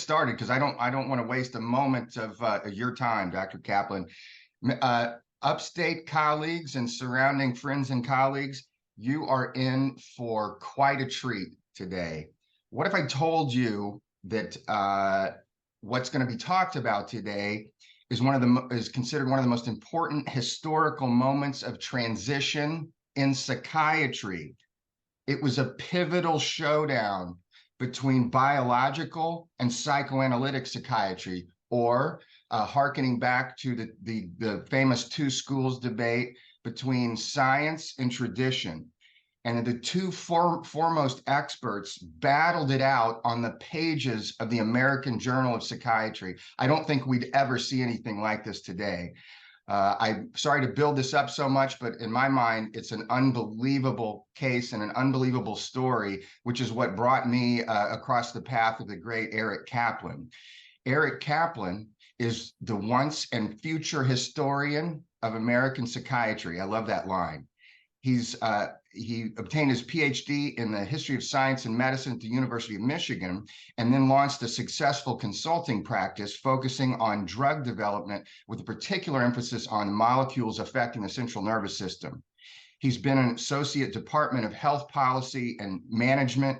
started because I don't want to waste a moment of your time, Dr. Caplan. Upstate colleagues and surrounding friends and colleagues, you are in for quite a treat today. What if I told you that what's going to be talked about today is considered one of the most important historical moments of transition in psychiatry? It was a pivotal showdown between biological and psychoanalytic psychiatry, or hearkening back to the famous two schools debate between science and tradition. And the two foremost experts battled it out on the pages of the American Journal of Psychiatry. I don't think we'd ever see anything like this today. I'm sorry to build this up so much, but in my mind, it's an unbelievable case and an unbelievable story, which is what brought me across the path of the great Eric Caplan. Eric Caplan is the once and future historian of American psychiatry. I love that line. He obtained his PhD in the history of science and medicine at the University of Michigan, and then launched a successful consulting practice focusing on drug development with a particular emphasis on molecules affecting the central nervous system. He's been an associate department of health policy and management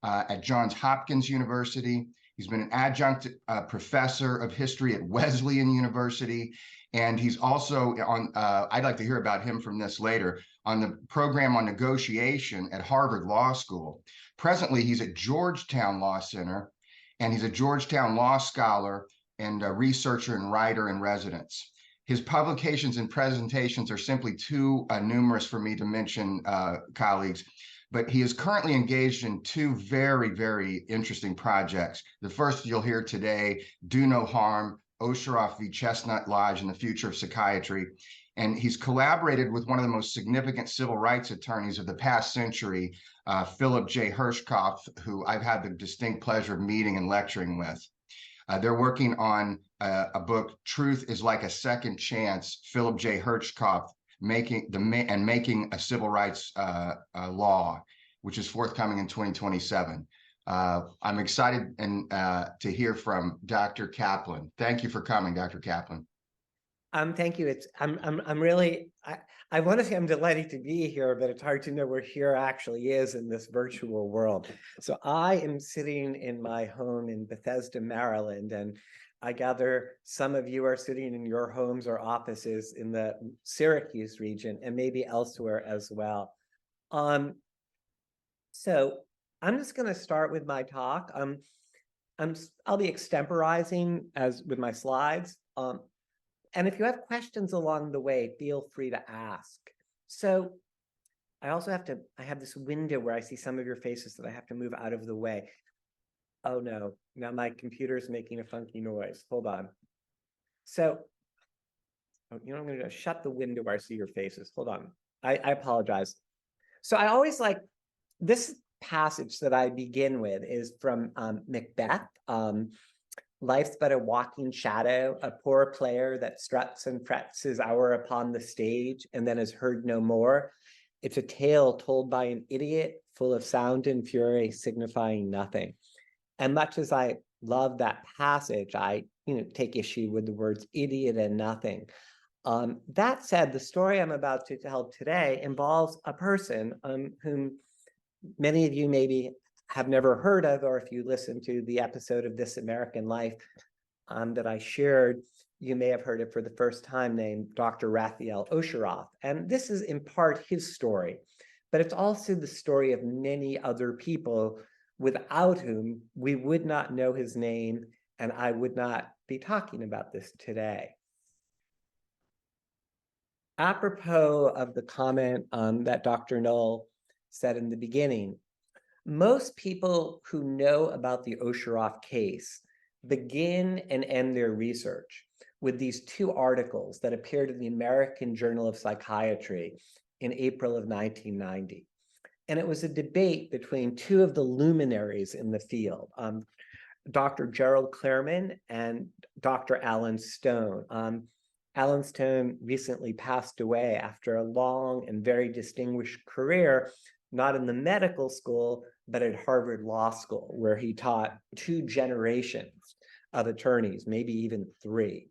at Johns Hopkins University. He's been an adjunct professor of history at Wesleyan University. And he's also on, I'd like to hear about him from this later, on the program on negotiation at Harvard Law School. Presently, he's at Georgetown Law Center, and he's a Georgetown Law Scholar and a researcher and writer in residence. His publications and presentations are simply too numerous for me to mention, colleagues, but he is currently engaged in two very, very interesting projects. The first you'll hear today, Do No Harm, Osheroff v. Chestnut Lodge and the Future of Psychiatry. And he's collaborated with one of the most significant civil rights attorneys of the past century, Philip J. Hirschkopf, who I've had the distinct pleasure of meeting and lecturing with. They're working on a book, Truth is Like a Second Chance, Philip J. Hirschkopf making a civil rights law, which is forthcoming in 2027. I'm excited to hear from Dr. Caplan. Thank you for coming, Dr. Caplan. Thank you. I'm really, I want to say I'm delighted to be here, but it's hard to know where here actually is in this virtual world. So I am sitting in my home in Bethesda, Maryland, and I gather some of you are sitting in your homes or offices in the Syracuse region and maybe elsewhere as well. So I'm just going to start with my talk. I'll be extemporizing as with my slides. And if you have questions along the way, feel free to ask. So I also I have this window where I see some of your faces that I have to move out of the way. Oh no, now my computer's making a funky noise. Hold on. So, I'm going to shut the window where I see your faces. Hold on. I apologize. So I always like this passage that I begin with is from Macbeth. Life's but a walking shadow, a poor player that struts and frets his hour upon the stage and then is heard no more. It's a tale told by an idiot, full of sound and fury, signifying nothing. And much as I love that passage, I take issue with the words idiot and nothing. That said, the story I'm about to tell today involves a person whom many of you maybe have never heard of, or if you listen to the episode of This American Life that I shared, you may have heard it for the first time, named Dr. Raphael Osheroff. And this is in part his story, but it's also the story of many other people without whom we would not know his name, and I would not be talking about this today. Apropos of the comment that Dr. Knoll said in the beginning, most people who know about the Osheroff case begin and end their research with these two articles that appeared in the American Journal of Psychiatry in April of 1990. And it was a debate between two of the luminaries in the field, Dr. Gerald Clairman and Dr. Alan Stone. Alan Stone recently passed away after a long and very distinguished career, not in the medical school, but at Harvard Law School, where he taught 2 generations of attorneys, maybe even 3.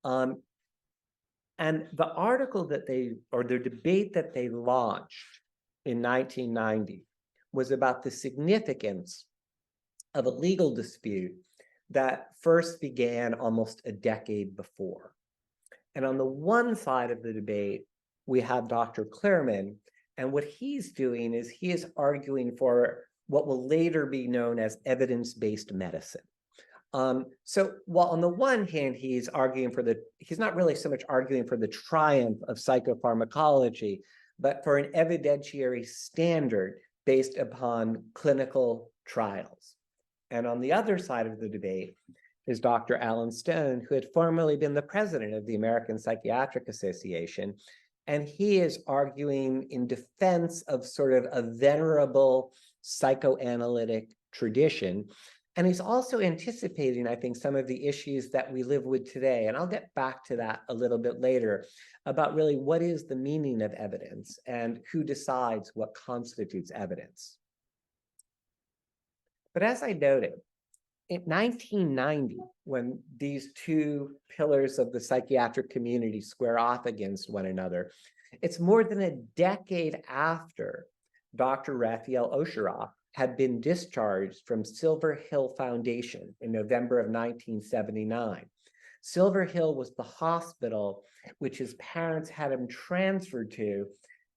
And the article that or the debate that they launched in 1990 was about the significance of a legal dispute that first began almost a decade before. And on the one side of the debate, we have Dr. Clearman, and what he's doing is he is arguing for what will later be known as evidence-based medicine. So while on the one hand, he's not really so much arguing for the triumph of psychopharmacology, but for an evidentiary standard based upon clinical trials. And on the other side of the debate is Dr. Alan Stone, who had formerly been the president of the American Psychiatric Association. And he is arguing in defense of sort of a venerable psychoanalytic tradition. And he's also anticipating, I think, some of the issues that we live with today. And I'll get back to that a little bit later about really what is the meaning of evidence and who decides what constitutes evidence. But as I noted, in 1990, when these 2 pillars of the psychiatric community square off against one another, it's more than a decade after Dr. Raphael Osheroff had been discharged from Silver Hill Foundation in November of 1979. Silver Hill was the hospital which his parents had him transferred to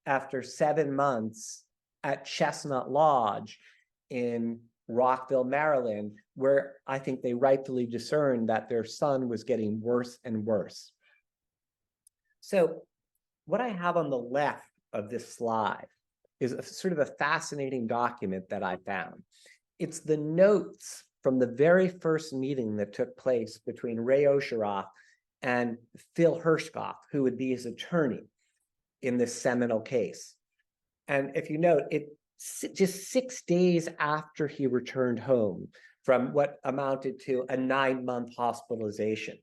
after 7 months at Chestnut Lodge in Rockville, Maryland, where I think they rightfully discerned that their son was getting worse and worse. So what I have on the left of this slide is a sort of a fascinating document that I found. It's the notes from the very first meeting that took place between Ray Osheroff and Phil Hershkopf, who would be his attorney in this seminal case. And if you note, it just 6 days after he returned home from what amounted to a 9-month hospitalization.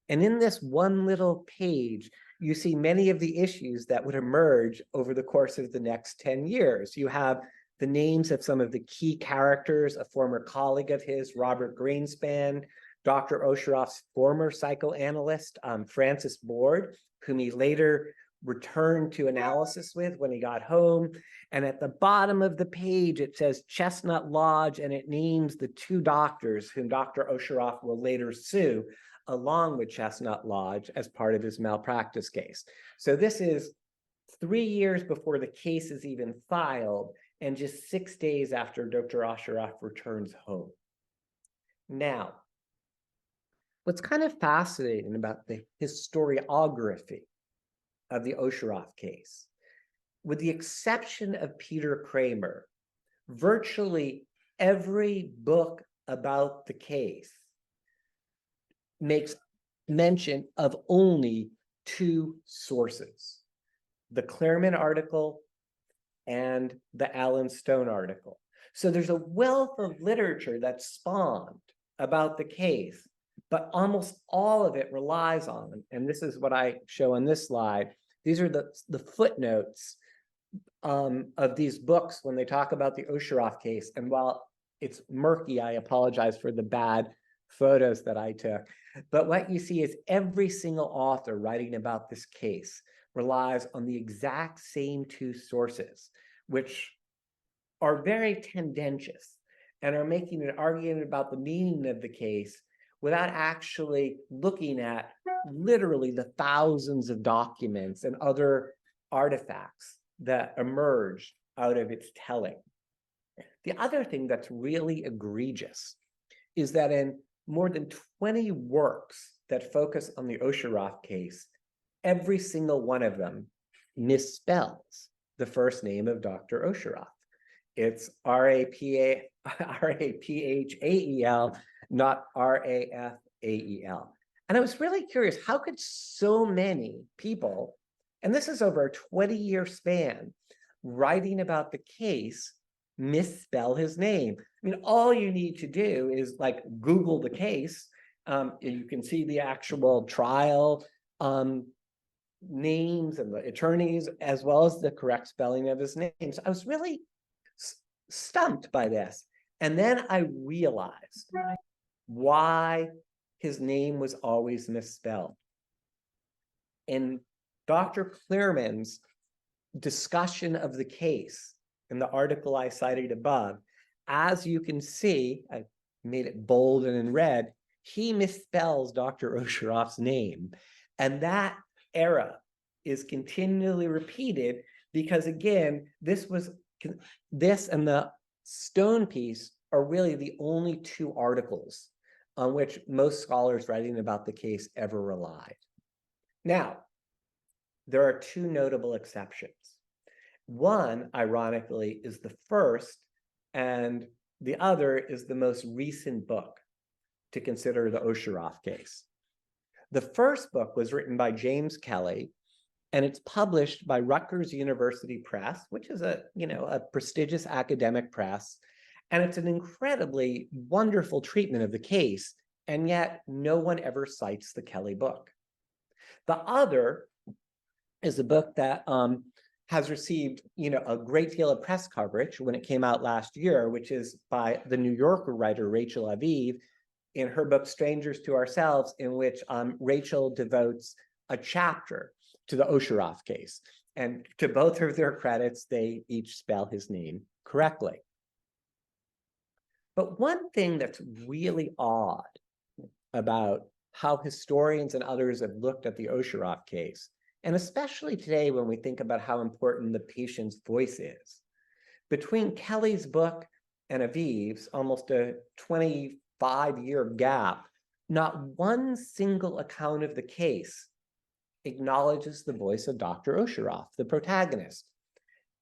And in this one little page, you see many of the issues that would emerge over the course of the next 10 years. You have the names of some of the key characters, a former colleague of his, Robert Greenspan, Dr. Osheroff's former psychoanalyst, Francis Board, whom he later returned to analysis with when he got home. And at the bottom of the page, it says Chestnut Lodge, and it names the 2 doctors whom Dr. Osheroff will later sue, along with Chestnut Lodge, as part of his malpractice case. So this is 3 years before the case is even filed, and just 6 days after Dr. Osheroff returns home. Now, what's kind of fascinating about the historiography of the Osheroff case, with the exception of Peter Kramer, virtually every book about the case makes mention of only 2 sources, the Clearman article and the Alan Stone article. So there's a wealth of literature that spawned about the case, but almost all of it relies on, and this is what I show on this slide, these are the footnotes of these books when they talk about the Osheroff case. And while it's murky, I apologize for the bad photos that I took. But what you see is every single author writing about this case relies on the exact same 2 sources, which are very tendentious and are making an argument about the meaning of the case without actually looking at literally the thousands of documents and other artifacts that emerged out of its telling. The other thing that's really egregious is that in more than 20 works that focus on the Osheroff case, every single one of them misspells the first name of Dr. Osheroff. It's Raphel, not Rafael. And I was really curious, how could so many people, and this is over a 20-year span, writing about the case, misspell his name? I mean, all you need to do is like Google the case. You can see the actual trial names and the attorneys, as well as the correct spelling of his name. So I was really stumped by this. And then I realized why his name was always misspelled. In Dr. Clearman's discussion of the case in the article I cited above, as you can see, I made it bold and in red, he misspells Dr. Osheroff's name. And that error is continually repeated because, again, this and the Stone piece are really the only two articles on which most scholars writing about the case ever relied. Now, there are two notable exceptions. One, ironically, is the first, and the other is the most recent book to consider the Osheroff case. The first book was written by James Kelly, and it's published by Rutgers University Press, which is a prestigious academic press, and it's an incredibly wonderful treatment of the case, and yet no one ever cites the Kelly book. The other is a book that has received a great deal of press coverage when it came out last year, which is by the New Yorker writer Rachel Aviv in her book Strangers to Ourselves, in which Rachel devotes a chapter to the Osheroff case. And to both of their credits, they each spell his name correctly. But one thing that's really odd about how historians and others have looked at the Osheroff case, and especially today when we think about how important the patient's voice is, between Kelly's book and Aviv's, almost a 25-year gap, not one single account of the case acknowledges the voice of Dr. Osheroff, the protagonist,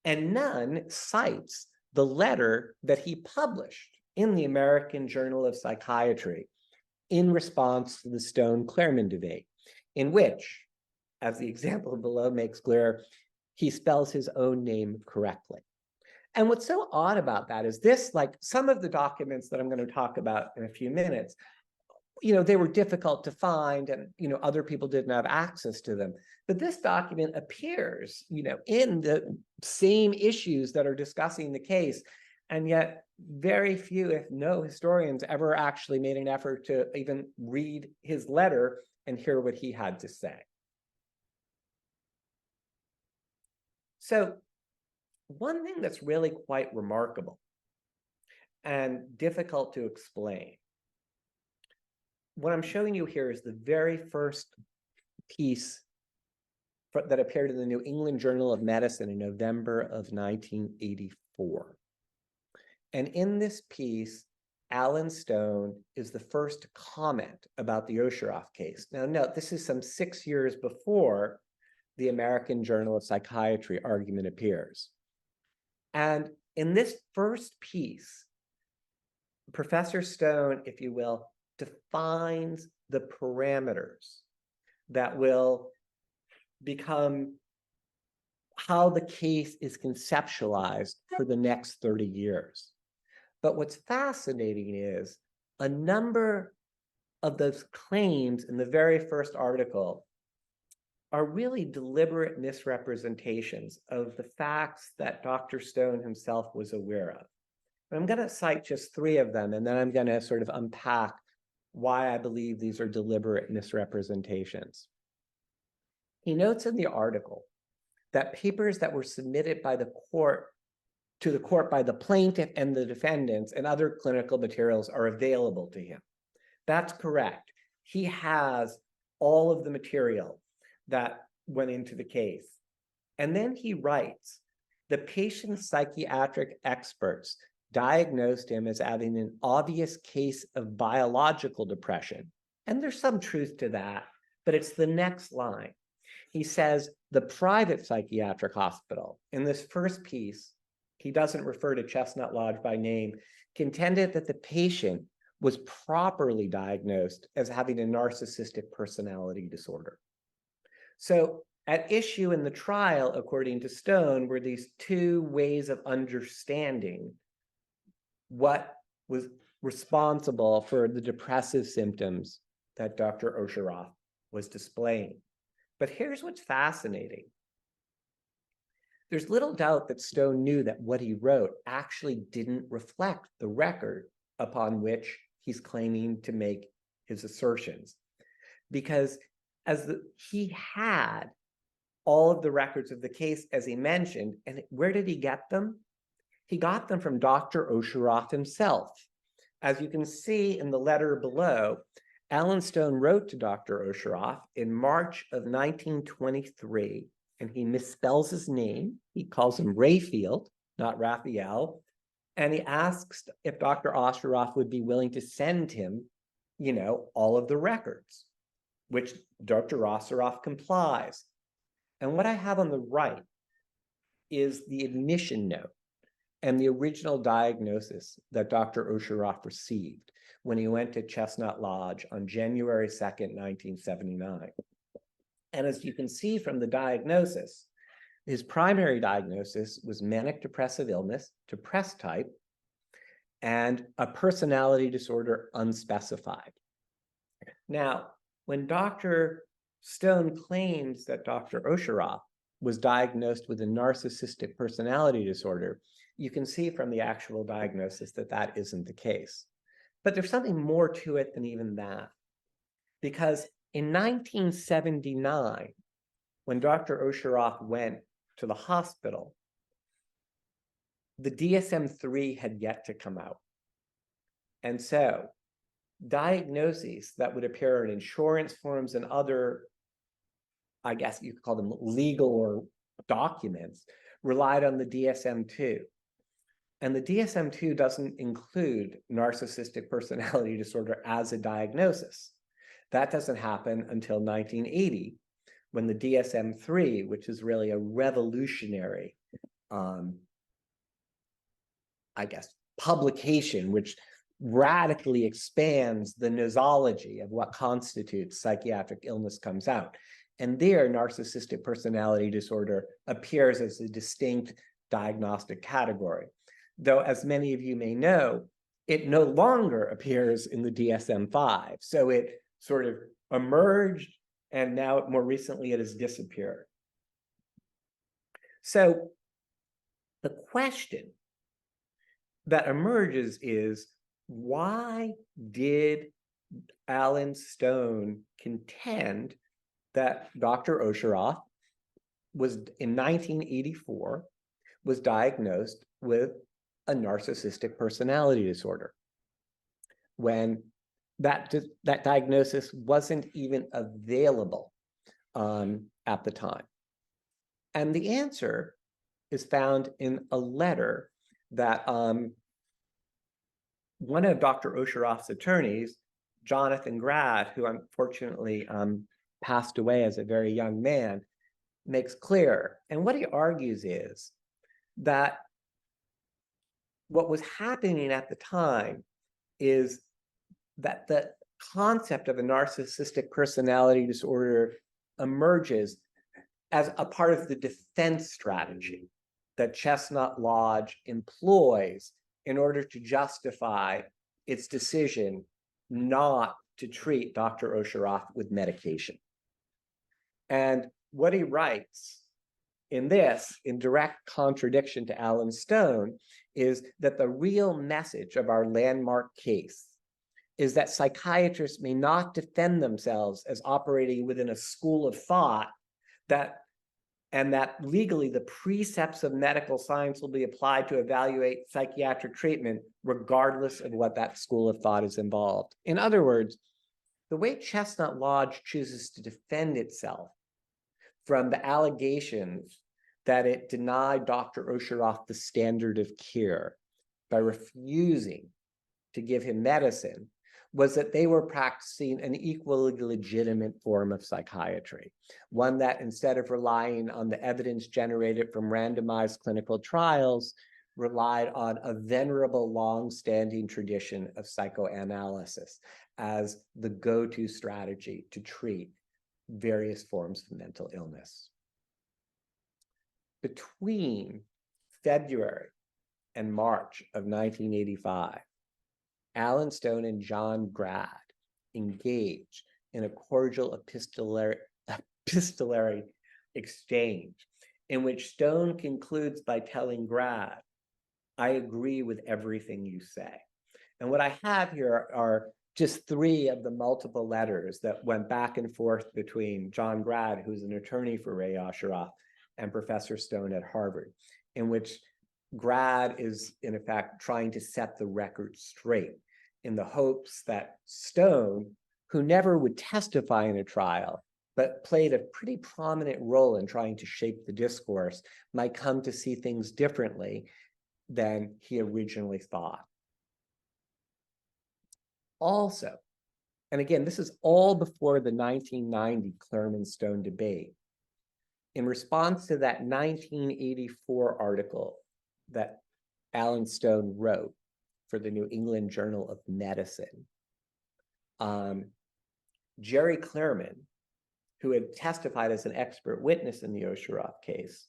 and none cites the letter that he published in the American Journal of Psychiatry in response to the Stone-Claremont debate, in which, as the example below makes clear, he spells his own name correctly. And what's so odd about that is this, like some of the documents that I'm going to talk about in a few minutes, they were difficult to find and, other people didn't have access to them. But this document appears, in the same issues that are discussing the case. And yet very few, if no historians, ever actually made an effort to even read his letter and hear what he had to say. So one thing that's really quite remarkable and difficult to explain, what I'm showing you here is the very first piece that appeared in the New England Journal of Medicine in November of 1984. And in this piece, Alan Stone is the first to comment about the Osheroff case. Now, note, this is some 6 years before the American Journal of Psychiatry argument appears. And in this first piece, Professor Stone, if you will, defines the parameters that will become how the case is conceptualized for the next 30 years. But what's fascinating is a number of those claims in the very first article are really deliberate misrepresentations of the facts that Dr. Stone himself was aware of. And I'm going to cite just 3 of them, and then I'm going to sort of unpack why I believe these are deliberate misrepresentations. He notes in the article that papers that were submitted by the court to the court by the plaintiff and the defendants and other clinical materials are available to him. That's correct. He has all of the material that went into the case. And then he writes, the patient's psychiatric experts diagnosed him as having an obvious case of biological depression. And there's some truth to that, but it's the next line. He says the private psychiatric hospital, in this first piece, he doesn't refer to Chestnut Lodge by name, contended that the patient was properly diagnosed as having a narcissistic personality disorder. So at issue in the trial, according to Stone, were these 2 ways of understanding what was responsible for the depressive symptoms that Dr. Osheroff was displaying. But here's what's fascinating. there's little doubt that Stone knew that what he wrote actually didn't reflect the record upon which he's claiming to make his assertions, because he had all of the records of the case, as he mentioned, and where did he get them? He got them from Dr. Osheroff himself. As you can see in the letter below, Alan Stone wrote to Dr. Osheroff in March of 1923, and he misspells his name. He calls him Rayfield, not Raphael. And he asks if Dr. Osheroff would be willing to send him, all of the records, which Dr. Osheroff complies. And what I have on the right is the admission note and the original diagnosis that Dr. Osheroff received when he went to Chestnut Lodge on January 2nd, 1979. And as you can see from the diagnosis, his primary diagnosis was manic depressive illness, depressed type, and a personality disorder unspecified. Now, when Dr. Stone claims that Dr. Osheroff was diagnosed with a narcissistic personality disorder, you can see from the actual diagnosis that that isn't the case. But there's something more to it than even that. Because in 1979, when Dr. Osheroff went to the hospital, the DSM-3 had yet to come out. And so diagnoses that would appear in insurance forms and other, I guess you could call them legal or documents, relied on the DSM-2. And the DSM-2 doesn't include narcissistic personality disorder as a diagnosis. That doesn't happen until 1980, when the DSM-3, which is really a revolutionary, publication, which radically expands the nosology of what constitutes psychiatric illness, comes out. And there, narcissistic personality disorder appears as a distinct diagnostic category. Though, as many of you may know, it no longer appears in the DSM-5. So it sort of emerged, and now more recently it has disappeared. So the question that emerges is, why did Alan Stone contend that Dr. Osheroff was, in 1984, was diagnosed with a narcissistic personality disorder, when that diagnosis wasn't even available at the time? And the answer is found in a letter that one of Dr. Osheroff's attorneys, Jonathan Grad, who unfortunately passed away as a very young man, makes clear. And what he argues is that what was happening at the time is that the concept of a narcissistic personality disorder emerges as a part of the defense strategy that Chestnut Lodge employs in order to justify its decision not to treat Dr. Osheroff with medication. And what he writes in this, in direct contradiction to Alan Stone, is that the real message of our landmark case is that psychiatrists may not defend themselves as operating within a school of thought and that legally the precepts of medical science will be applied to evaluate psychiatric treatment regardless of what that school of thought is involved. In other words, the way Chestnut Lodge chooses to defend itself from the allegations that it denied Dr. Osheroff the standard of care by refusing to give him medicine was that they were practicing an equally legitimate form of psychiatry, one that, instead of relying on the evidence generated from randomized clinical trials, relied on a venerable, long-standing tradition of psychoanalysis as the go-to strategy to treat various forms of mental illness. Between February and March of 1985, Alan Stone and John Grad engaged in a cordial epistolary exchange in which Stone concludes by telling Grad, I agree with everything you say. And what I have here are just 3 of the multiple letters that went back and forth between John Grad, who's an attorney for Ray Osheroff, and Professor Stone at Harvard, in which Grad is, in effect, trying to set the record straight in the hopes that Stone, who never would testify in a trial, but played a pretty prominent role in trying to shape the discourse, might come to see things differently than he originally thought. Also, and again, this is all before the 1990 Clermont-Stone debate. In response to that 1984 article that Alan Stone wrote for the New England Journal of Medicine, Jerry Clermont, who had testified as an expert witness in the Osheroff case,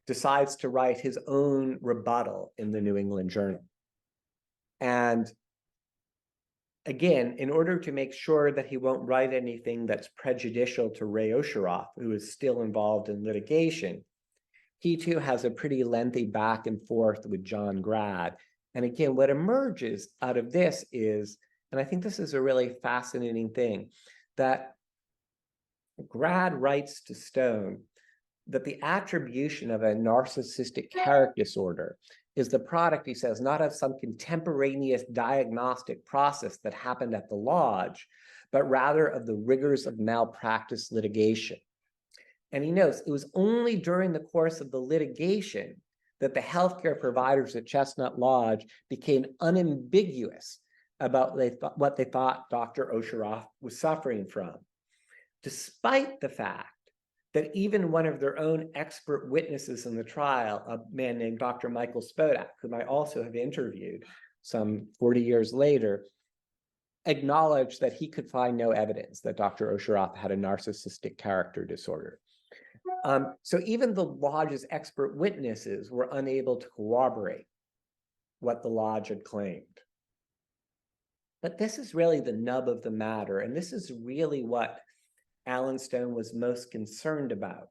decides to write his own rebuttal in the New England Journal. And again, in order to make sure that he won't write anything that's prejudicial to Ray Osheroff, who is still involved in litigation, he too has a pretty lengthy back and forth with John Grad. And again, what emerges out of this is, and I think this is a really fascinating thing, that Grad writes to Stone that the attribution of a narcissistic character disorder is the product, he says, not of some contemporaneous diagnostic process that happened at the lodge, but rather of the rigors of malpractice litigation. And he notes it was only during the course of the litigation that the healthcare providers at Chestnut Lodge became unambiguous about what they thought Dr. Osheroff was suffering from, despite the fact that even one of their own expert witnesses in the trial, a man named Dr. Michael Spodak, whom I also have interviewed some 40 years later, acknowledged that he could find no evidence that Dr. Osheroff had a narcissistic character disorder. So even the lodge's expert witnesses were unable to corroborate what the lodge had claimed. But this is really the nub of the matter, and this is really what Alan Stone was most concerned about.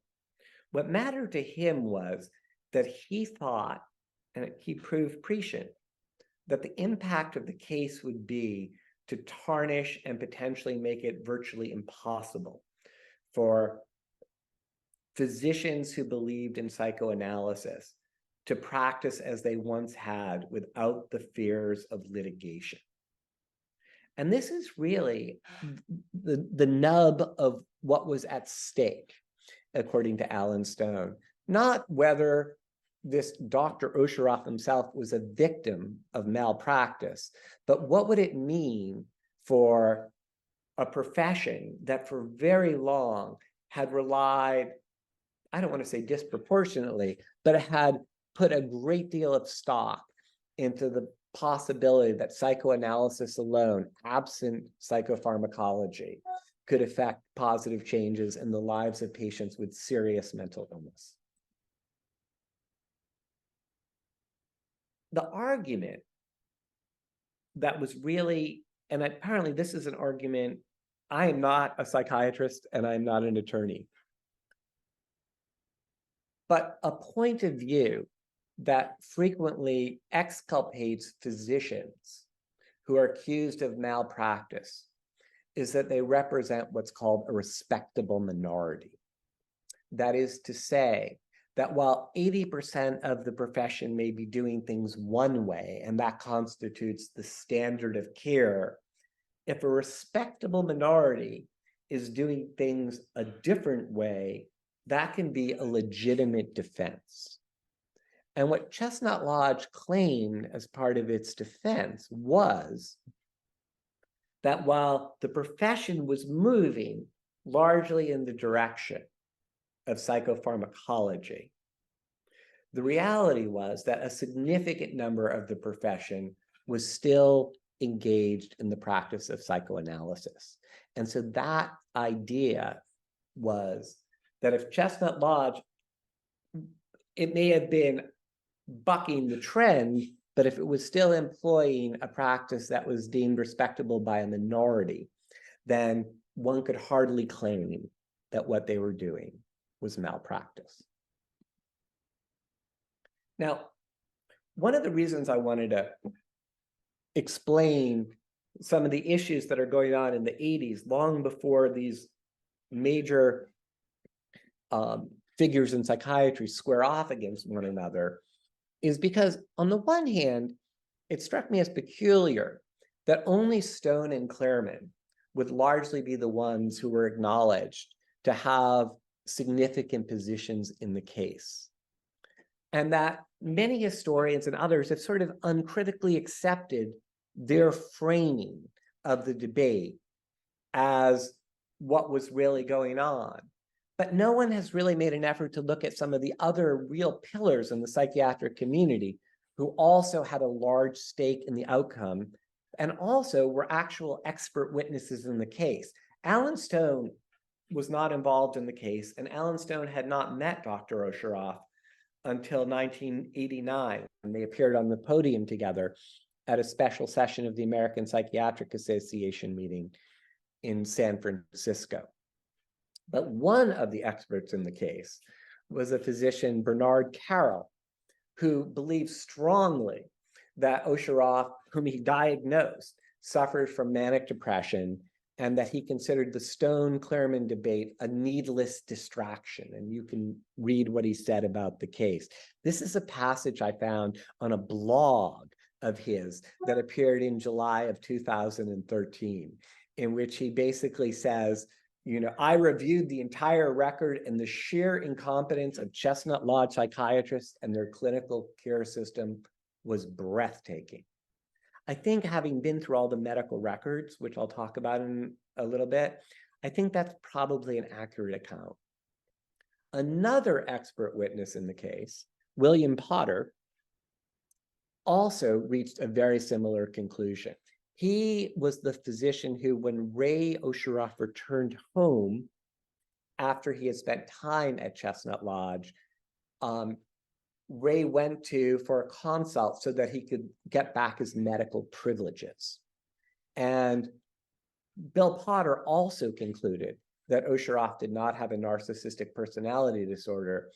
What mattered to him was that he thought, and he proved prescient, that the impact of the case would be to tarnish and potentially make it virtually impossible for physicians who believed in psychoanalysis to practice as they once had without the fears of litigation. And this is really the nub of what was at stake, according to Alan Stone. Not whether this Dr. Osheroff himself was a victim of malpractice, but what would it mean for a profession that for very long had relied, I don't want to say disproportionately, but it had put a great deal of stock into the possibility that psychoanalysis alone, absent psychopharmacology, could affect positive changes in the lives of patients with serious mental illness. The argument that was really, and apparently this is an argument, I am not a psychiatrist and I'm not an attorney, but a point of view that frequently exculpates physicians who are accused of malpractice is that they represent what's called a respectable minority. That is to say that while 80% of the profession may be doing things one way, and that constitutes the standard of care, if a respectable minority is doing things a different way, that can be a legitimate defense. And what Chestnut Lodge claimed as part of its defense was that while the profession was moving largely in the direction of psychopharmacology, the reality was that a significant number of the profession was still engaged in the practice of psychoanalysis. And so that idea was that if Chestnut Lodge, it may have been bucking the trend, but if it was still employing a practice that was deemed respectable by a minority, then one could hardly claim that what they were doing was malpractice. Now, one of the reasons I wanted to explain some of the issues that are going on in the 80s, long before these major figures in psychiatry square off against one another, is because on the one hand, it struck me as peculiar that only Stone and Clareman would largely be the ones who were acknowledged to have significant positions in the case. And that many historians and others have sort of uncritically accepted their framing of the debate as what was really going on. But no one has really made an effort to look at some of the other real pillars in the psychiatric community who also had a large stake in the outcome and also were actual expert witnesses in the case. Alan Stone was not involved in the case, and Alan Stone had not met Dr. Osheroff until 1989, when they appeared on the podium together at a special session of the American Psychiatric Association meeting in San Francisco. But one of the experts in the case was a physician, Bernard Carroll, who believed strongly that Osheroff, whom he diagnosed, suffered from manic depression, and that he considered the Stone-Clareman debate a needless distraction. And you can read what he said about the case. This is a passage I found on a blog of his that appeared in July of 2013, in which he basically says, I reviewed the entire record, and the sheer incompetence of Chestnut Lodge psychiatrists and their clinical care system was breathtaking. I think, having been through all the medical records, which I'll talk about in a little bit, I think that's probably an accurate account. Another expert witness in the case, William Potter, also reached a very similar conclusion. He was the physician who, when Ray Osheroff returned home after he had spent time at Chestnut Lodge, Ray went to for a consult so that he could get back his medical privileges. And Bill Potter also concluded that Osheroff did not have a narcissistic personality disorder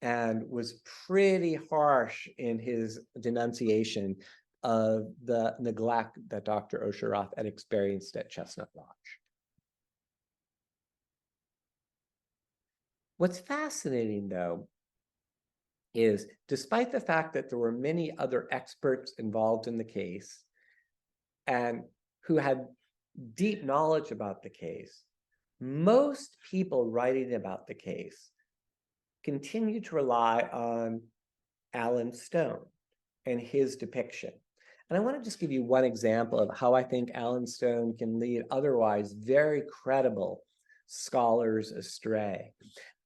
and was pretty harsh in his denunciation of the neglect that Dr. Osheroff had experienced at Chestnut Lodge. What's fascinating, though, is despite the fact that there were many other experts involved in the case and who had deep knowledge about the case, most people writing about the case continue to rely on Alan Stone and his depiction. And I want to just give you one example of how I think Alan Stone can lead otherwise very credible scholars astray.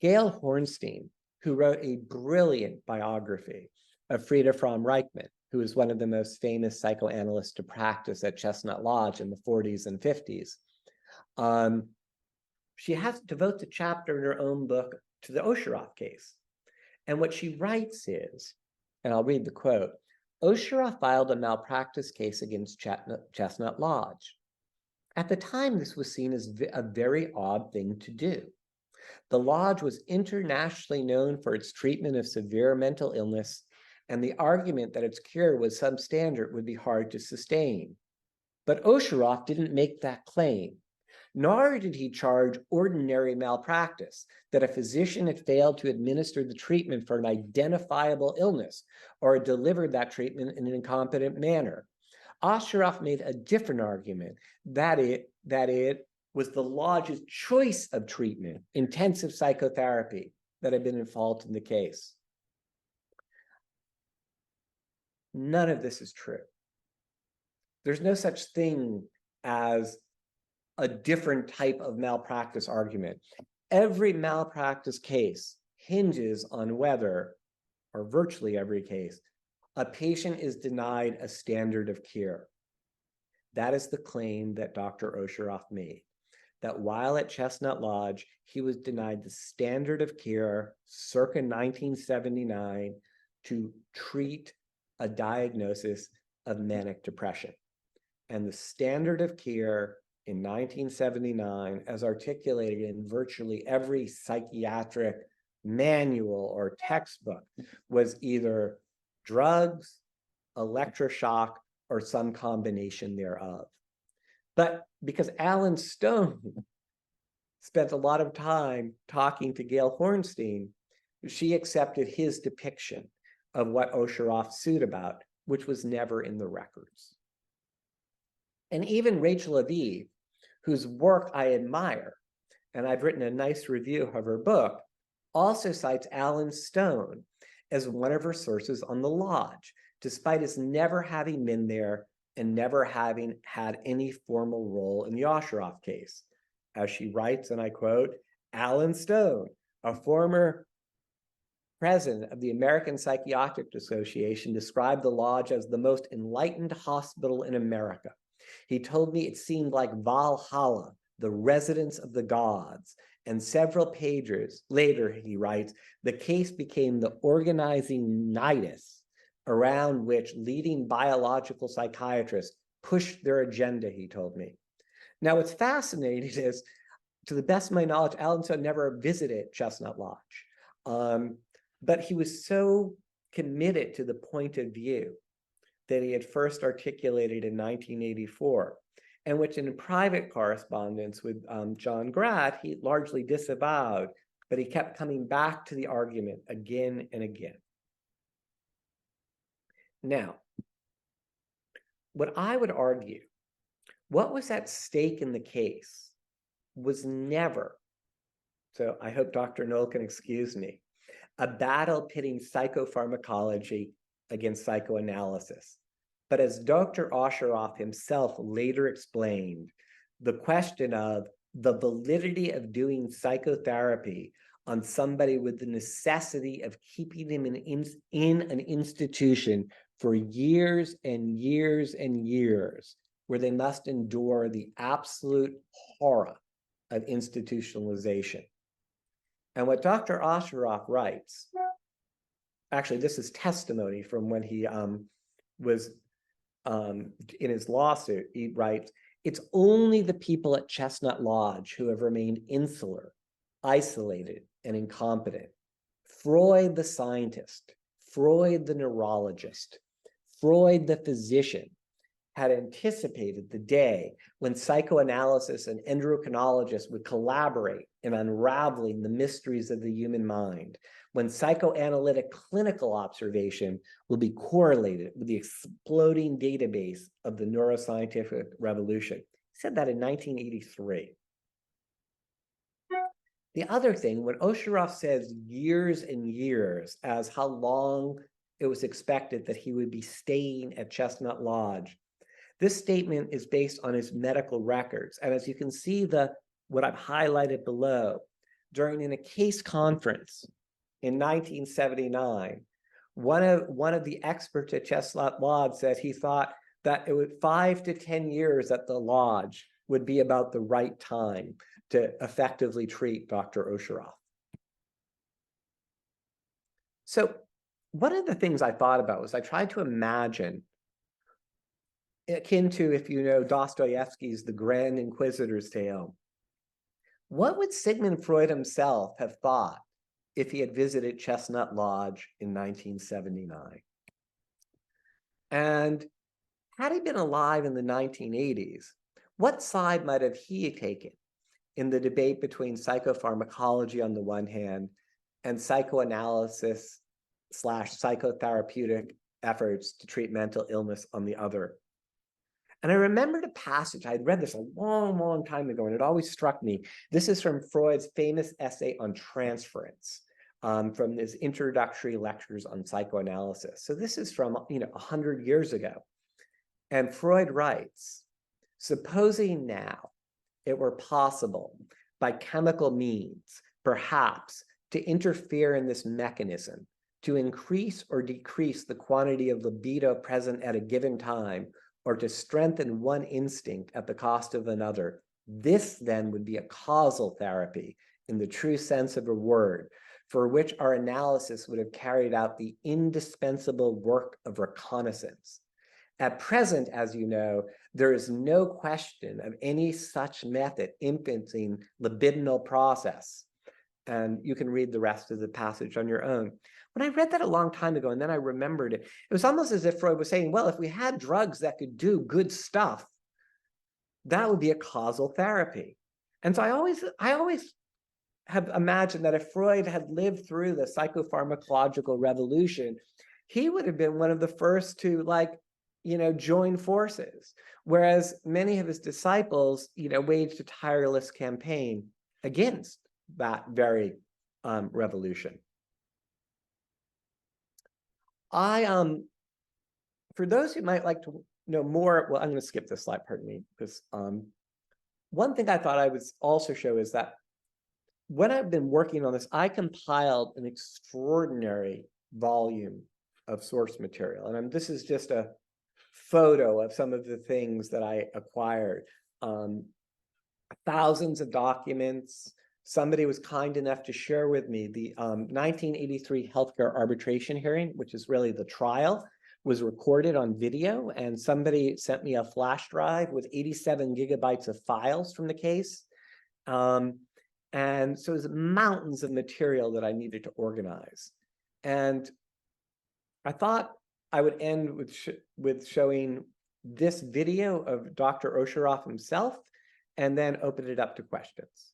Gail Hornstein, who wrote a brilliant biography of Frieda Fromm-Reichmann, who was one of the most famous psychoanalysts to practice at Chestnut Lodge in the 40s and 50s. She has devotes a chapter in her own book to the Osheroff case. And what she writes is, and I'll read the quote, Osheroff filed a malpractice case against Chestnut Lodge. At the time, this was seen as a very odd thing to do. The lodge was internationally known for its treatment of severe mental illness, and the argument that its cure was substandard would be hard to sustain. But Osheroff didn't make that claim, nor did he charge ordinary malpractice, that a physician had failed to administer the treatment for an identifiable illness or delivered that treatment in an incompetent manner. Osheroff made a different argument, that it was the lodge's choice of treatment, intensive psychotherapy, that had been in fault in the case. None of this is true. There's no such thing as a different type of malpractice argument. Every malpractice case hinges on whether, or virtually every case, a patient is denied a standard of care. That is the claim that Dr. Osheroff made, that while at Chestnut Lodge, he was denied the standard of care circa 1979 to treat a diagnosis of manic depression. And the standard of care in 1979, as articulated in virtually every psychiatric manual or textbook, was either drugs, electroshock, or some combination thereof. But because Alan Stone spent a lot of time talking to Gail Hornstein, she accepted his depiction of what Osheroff sued about, which was never in the records. And even Rachel Aviv, whose work I admire, and I've written a nice review of her book, also cites Alan Stone as one of her sources on the lodge, despite his never having been there and never having had any formal role in the Osheroff case. As she writes, and I quote, Alan Stone, a former president of the American Psychiatric Association, described the lodge as the most enlightened hospital in America. He told me it seemed like Valhalla, the residence of the gods. And several pages later, he writes, the case became the organizing nidus around which leading biological psychiatrists pushed their agenda, he told me. Now, what's fascinating is, to the best of my knowledge, Alan Stone never visited Chestnut Lodge. But he was so committed to the point of view that he had first articulated in 1984, and which in private correspondence with John Gratt, he largely disavowed, but he kept coming back to the argument again and again. Now, what I would argue, what was at stake in the case was never, so I hope Dr. Knoll can excuse me, a battle pitting psychopharmacology against psychoanalysis. But as Dr. Osheroff himself later explained, the question of the validity of doing psychotherapy on somebody with the necessity of keeping him in an institution for years and years and years, where they must endure the absolute horror of institutionalization. And what Dr. Osheroff writes, actually, this is testimony from when he was in his lawsuit. He writes, it's only the people at Chestnut Lodge who have remained insular, isolated, and incompetent. Freud the scientist, Freud the neurologist, Freud the physician had anticipated the day when psychoanalysis and endocrinologists would collaborate in unraveling the mysteries of the human mind, when psychoanalytic clinical observation will be correlated with the exploding database of the neuroscientific revolution. He said that in 1983. The other thing, when Osheroff says years and years as how long it was expected that he would be staying at Chestnut Lodge, this statement is based on his medical records. And as you can see, what I've highlighted below, during a case conference in 1979, one of the experts at Chestnut Lodge said he thought that it would 5 to 10 years at the lodge would be about the right time to effectively treat Dr. Osheroff. So one of the things I thought about was I tried to imagine, akin to, if you know Dostoevsky's The Grand Inquisitor's Tale, what would Sigmund Freud himself have thought if he had visited Chestnut Lodge in 1979? And had he been alive in the 1980s, what side might have he taken in the debate between psychopharmacology on the one hand and psychoanalysis / psychotherapeutic efforts to treat mental illness on the other? And I remembered a passage, I'd read this a long, long time ago, and it always struck me. This is from Freud's famous essay on transference, from his introductory lectures on psychoanalysis. So this is from 100 years ago. And Freud writes, supposing now it were possible by chemical means, perhaps, to interfere in this mechanism, to increase or decrease the quantity of libido present at a given time, or to strengthen one instinct at the cost of another, this then would be a causal therapy in the true sense of a word, for which our analysis would have carried out the indispensable work of reconnaissance. At present, as you know, there is no question of any such method influencing libidinal process. And you can read the rest of the passage on your own. when I read that a long time ago and then I remembered it, it was almost as if Freud was saying, well, if we had drugs that could do good stuff, that would be a causal therapy. And so I always have imagined that if Freud had lived through the psychopharmacological revolution, he would have been one of the first to join forces. Whereas many of his disciples, waged a tireless campaign against that very revolution. For those who might like to know more, well, I'm going to skip this slide, pardon me, because one thing I thought I would also show is that when I've been working on this, I compiled an extraordinary volume of source material. And this is just a photo of some of the things that I acquired. Thousands of documents. Somebody was kind enough to share with me the 1983 healthcare arbitration hearing, which is really the trial, was recorded on video. And somebody sent me a flash drive with 87 gigabytes of files from the case. And so it was mountains of material that I needed to organize. And I thought I would end with showing this video of Dr. Osheroff himself, and then open it up to questions.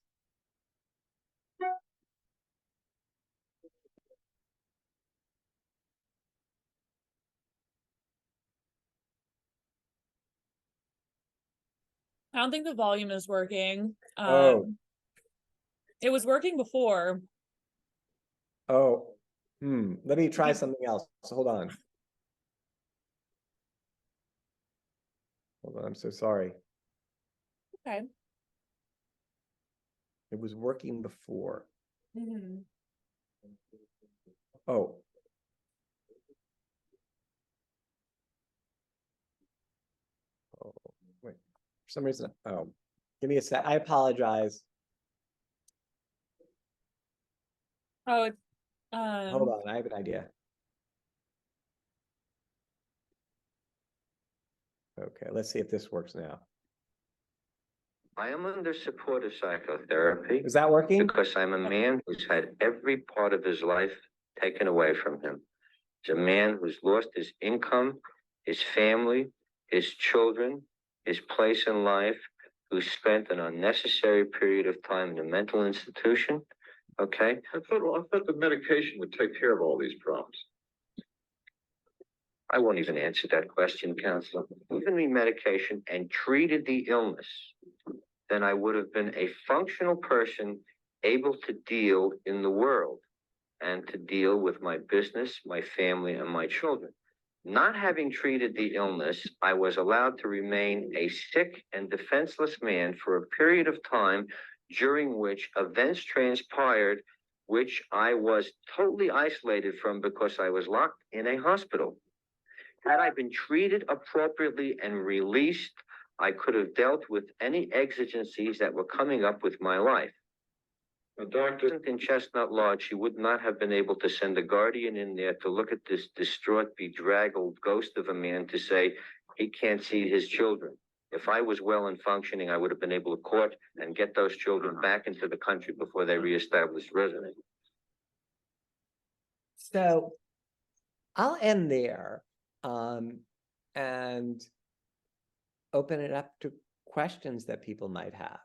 I don't think the volume is working. Oh. It was working before. Oh, let me try something else. So hold on. Hold on, I'm so sorry. Okay. It was working before. Mm-hmm. Oh. Oh, wait. For some reason, oh, give me a sec. I apologize. Oh, it's Hold on, I have an idea. Okay, let's see if this works now. I am under supportive psychotherapy. Is that working? Because I'm a man who's had every part of his life taken away from him. He's a man who's lost his income, his family, his children, his place in life, who spent an unnecessary period of time in a mental institution. Okay? I thought the medication would take care of all these problems. I won't even answer that question, counselor. Given me medication and treated the illness, then I would have been a functional person able to deal in the world and to deal with my business, my family, and my children. Not having treated the illness, I was allowed to remain a sick and defenseless man for a period of time during which events transpired which I was totally isolated from because I was locked in a hospital. Had I been treated appropriately and released, I could have dealt with any exigencies that were coming up with my life. A doctor In Chestnut Lodge, she would not have been able to send a guardian in there to look at this distraught, bedraggled ghost of a man to say he can't see his children. If I was well and functioning, I would have been able to court and get those children back into the country before they reestablished residence. So I'll end there and open it up to questions that people might have.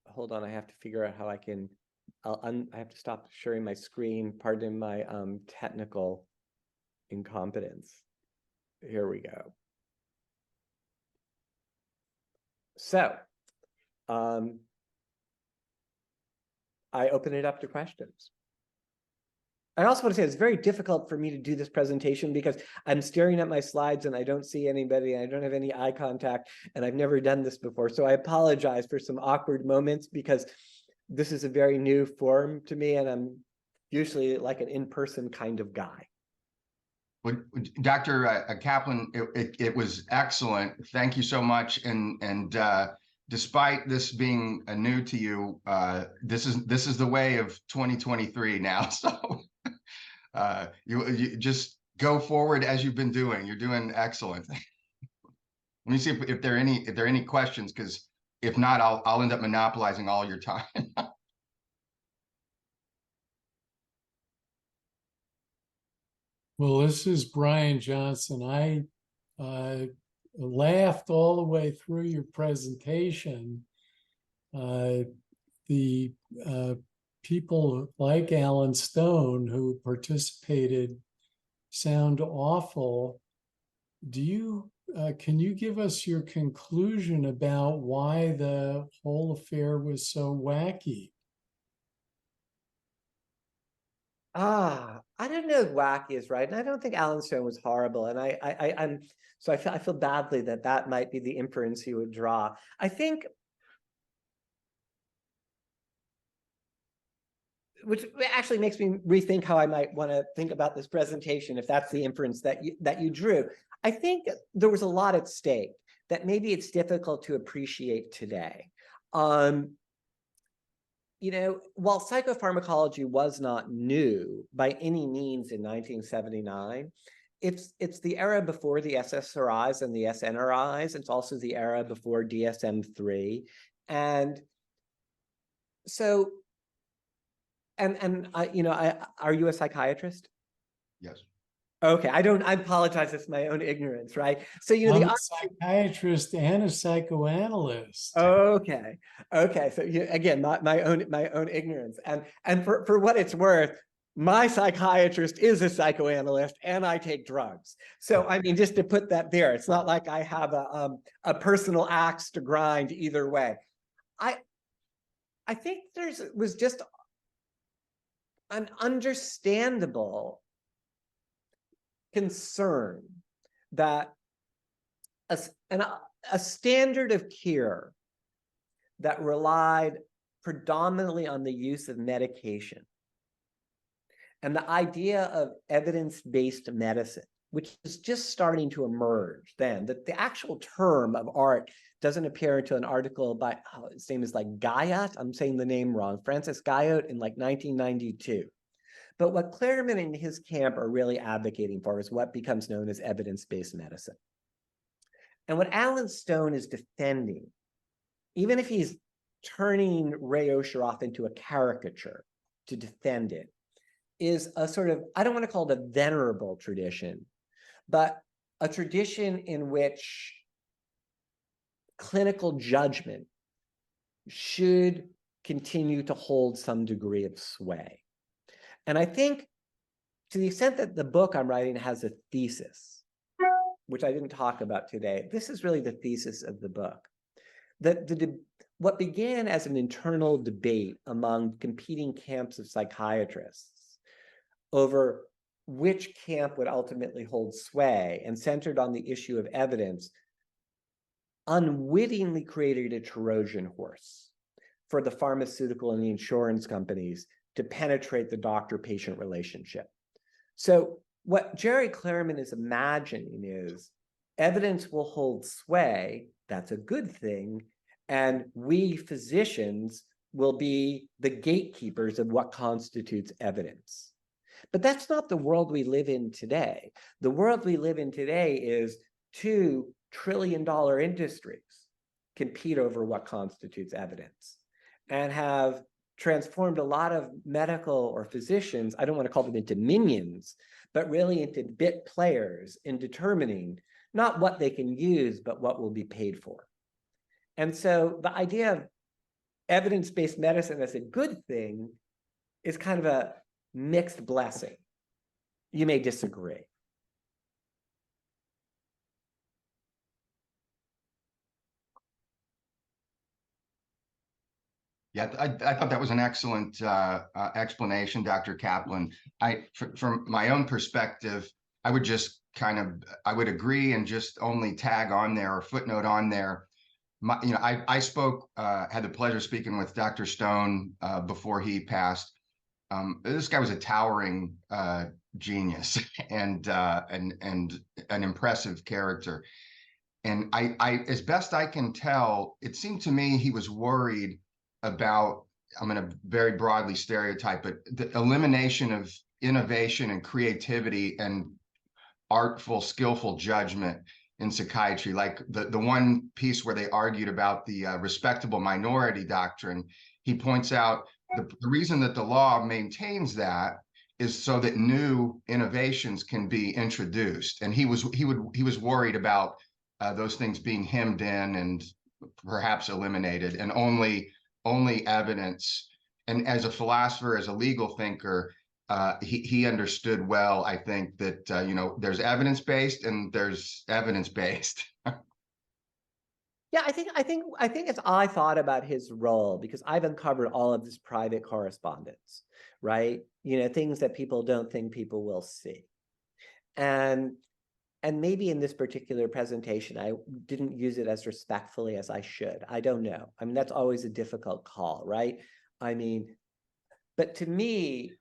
Hold on, I have to figure out how I can, I have to stop sharing my screen, pardon my technical incompetence. Here we go. So, I open it up to questions. I also want to say it's very difficult for me to do this presentation because I'm staring at my slides and I don't see anybody and I don't have any eye contact and I've never done this before. So I apologize for some awkward moments because this is a very new form to me and I'm usually like an in-person kind of guy. Well, Dr. Caplan, it was excellent. Thank you so much. And despite this being new to you, this is the way of 2023 now. So you just go forward as you've been doing. You're doing excellent. Let me see if there are any questions, because if not, I'll end up monopolizing all your time. Well, this is Brian Johnson. I laughed all the way through your presentation. The people like Alan Stone who participated sound awful. Do you can you give us your conclusion about why the whole affair was so wacky? I don't know if wacky is right, and I don't think Alan Stone was horrible. And I feel badly that that might be the inference you would draw. I think, which actually makes me rethink how I might want to think about this presentation, if that's the inference that you drew. I think there was a lot at stake that maybe it's difficult to appreciate today. You know, while psychopharmacology was not new by any means in 1979, it's the era before the SSRIs and the SNRIs. It's also the era before DSM-3. And so, are you a psychiatrist? Yes. Okay, I apologize, it's my own ignorance, right? So, I'm a psychiatrist and a psychoanalyst. Okay. So again, my own ignorance, and for what it's worth, my psychiatrist is a psychoanalyst, and I take drugs. So I mean, just to put that there, it's not like I have a personal axe to grind either way. I think was just an understandable concern that a standard of care that relied predominantly on the use of medication and the idea of evidence-based medicine, which is just starting to emerge then, that the actual term of art doesn't appear until an article by, his name is like Guyot, I'm saying the name wrong, Francis Guyot in like 1992. But what Clareman and his camp are really advocating for is what becomes known as evidence-based medicine. And what Alan Stone is defending, even if he's turning Ray Osheroff into a caricature to defend it, is a sort of, I don't want to call it a venerable tradition, but a tradition in which clinical judgment should continue to hold some degree of sway. And I think to the extent that the book I'm writing has a thesis, which I didn't talk about today, this is really the thesis of the book. That what began as an internal debate among competing camps of psychiatrists over which camp would ultimately hold sway and centered on the issue of evidence unwittingly created a Trojan horse for the pharmaceutical and the insurance companies to penetrate the doctor-patient relationship. So what Jerry Clareman is imagining is evidence will hold sway, that's a good thing, and we physicians will be the gatekeepers of what constitutes evidence. But that's not the world we live in today. The world we live in today is $2 trillion industries compete over what constitutes evidence and have transformed a lot of medical or physicians, I don't want to call them into minions, but really into bit players in determining not what they can use, but what will be paid for. And so the idea of evidence-based medicine as a good thing is kind of a mixed blessing. You may disagree. Yeah, I thought that was an excellent explanation, Dr. Caplan. From my own perspective, I would just I would agree and just only tag on there or footnote on there. I spoke, had the pleasure of speaking with Dr. Stone before he passed. This guy was a towering genius and an impressive character. And I, as best I can tell, it seemed to me he was worried about, I'm going to very broadly stereotype, but the elimination of innovation and creativity and artful, skillful judgment in psychiatry. Like the one piece where they argued about the respectable minority doctrine, he points out the reason that the law maintains that is so that new innovations can be introduced. And he was worried about those things being hemmed in and perhaps eliminated, and only evidence. And as a philosopher, as a legal thinker, he understood well, I think, that there's evidence-based and there's evidence-based. Yeah, I think as I thought about his role, because I've uncovered all of this private correspondence, right? Things that people don't think people will see. And maybe in this particular presentation, I didn't use it as respectfully as I should. I don't know. I mean, that's always a difficult call, right? I mean, but to me,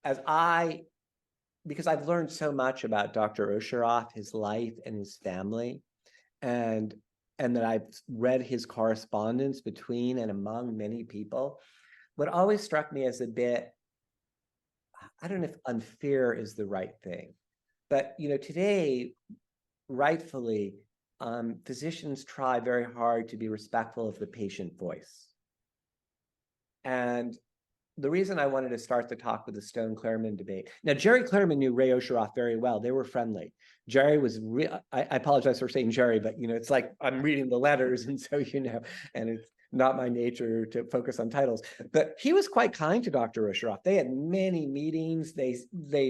because I've learned so much about Dr. Osheroff, his life and his family, and that I've read his correspondence between and among many people, what always struck me as a bit, I don't know if unfair is the right thing, but today, rightfully, physicians try very hard to be respectful of the patient voice. And the reason I wanted to start the talk with the Stone-Clareman debate. Now, Jerry Clareman knew Ray Osheroff very well. They were friendly. Jerry was I apologize for saying Jerry, but it's like I'm reading the letters, and so and it's not my nature to focus on titles. But he was quite kind to Dr. Osheroff. They had many meetings. They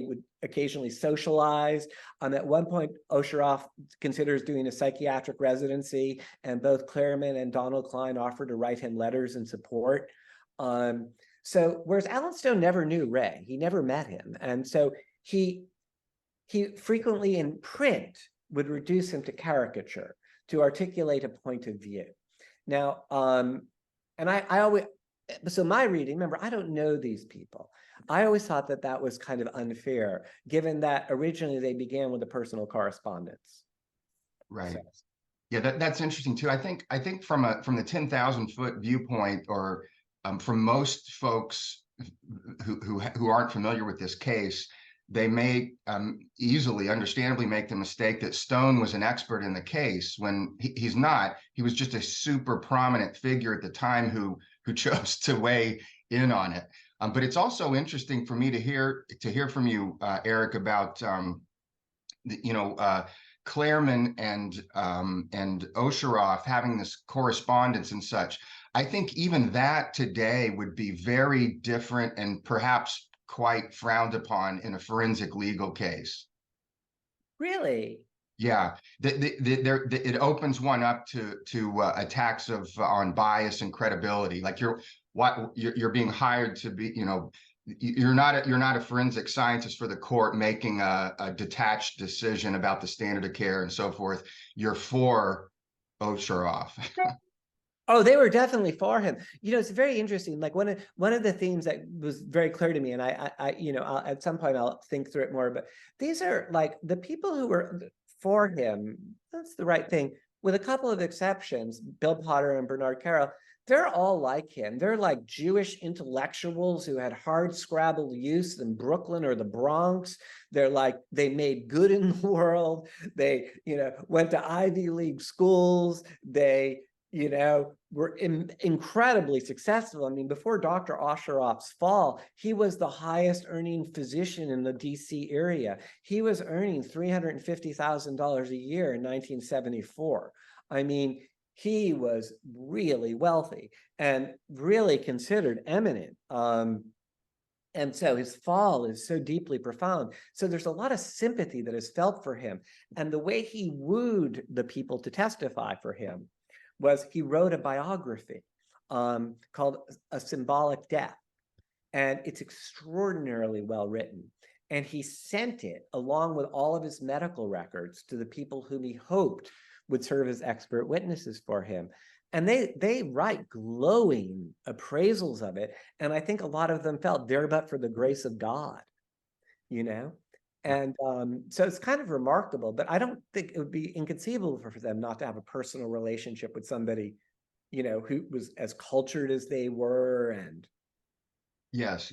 would occasionally socialize. At one point, Osheroff considers doing a psychiatric residency, and both Clareman and Donald Klein offered to write him letters in support. So whereas Alan Stone never knew Ray, he never met him. And so he frequently in print would reduce him to caricature to articulate a point of view. Now, and I always, so my reading, remember, I don't know these people. I always thought that was kind of unfair, given that originally they began with a personal correspondence. Right. So. Yeah, that's interesting too. I think from the 10,000-foot viewpoint, or from most folks who aren't familiar with this case, they may easily, understandably, make the mistake that Stone was an expert in the case when he's not. He was just a super prominent figure at the time who chose to weigh in on it. But it's also interesting for me to hear from you, Eric, about Clareman and Osheroff having this correspondence and such. I think even that today would be very different and perhaps quite frowned upon in a forensic legal case. Really? Yeah, it opens one up to attacks on bias and credibility. Like you're being hired to be, you're not a forensic scientist for the court making a detached decision about the standard of care and so forth. You're for Osheroff. Oh, they were definitely for him. It's very interesting. Like one of the themes that was very clear to me, and I at some point I'll think through it more, but these are like the people who were for him. That's the right thing, with a couple of exceptions, Bill Potter and Bernard Carroll. They're all like him. They're like Jewish intellectuals who had hard scrabble youth in Brooklyn or the Bronx. They're like, they made good in the world. They, went to Ivy League schools. They, were incredibly successful. I mean, before Dr. Osheroff's fall, he was the highest earning physician in the DC area. He was earning $350,000 a year in 1974. I mean, he was really wealthy and really considered eminent. And so his fall is so deeply profound. So there's a lot of sympathy that is felt for him. And the way he wooed the people to testify for him was he wrote a biography called A Symbolic Death. And it's extraordinarily well written. And he sent it along with all of his medical records to the people whom he hoped would serve as expert witnesses for him. And they write glowing appraisals of it. And I think a lot of them felt there but for the grace of God, And so it's kind of remarkable, but I don't think it would be inconceivable for them not to have a personal relationship with somebody, who was as cultured as they were. And Yes.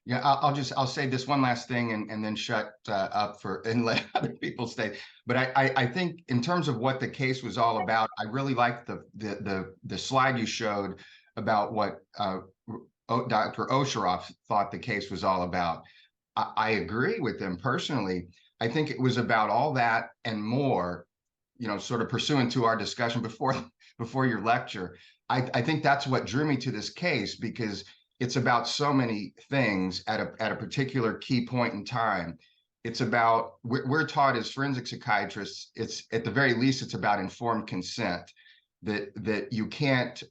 Yeah, I'll say this one last thing and then shut up and let other people stay. But I think in terms of what the case was all about, I really liked the slide you showed about what Dr. Osheroff thought the case was all about. I agree with them personally. I think it was about all that and more, sort of pursuant to our discussion before your lecture. I think that's what drew me to this case, because it's about so many things at a particular key point in time. It's about, we're taught as forensic psychiatrists, it's at the very least, it's about informed consent, that you can't,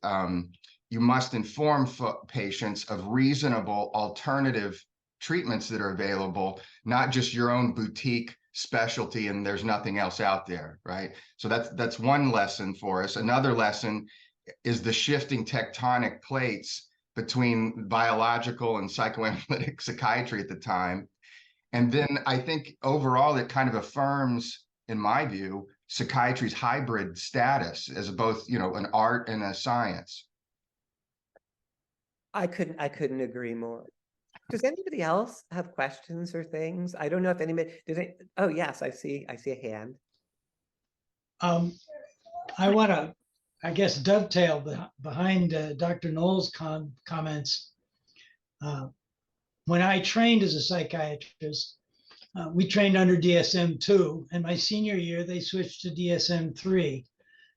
you must inform patients of reasonable alternative treatments that are available, not just your own boutique specialty and there's nothing else out there, right? So that's one lesson for us. Another lesson is the shifting tectonic plates between biological and psychoanalytic psychiatry at the time. And then I think overall it kind of affirms, in my view, psychiatry's hybrid status as both, an art and a science. I couldn't agree more. Does anybody else have questions or things? I don't know if anybody oh yes, I see a hand. I want to, I guess, dovetail behind Dr. Knoll's comments. When I trained as a psychiatrist, we trained under DSM-2, and my senior year, they switched to DSM-3.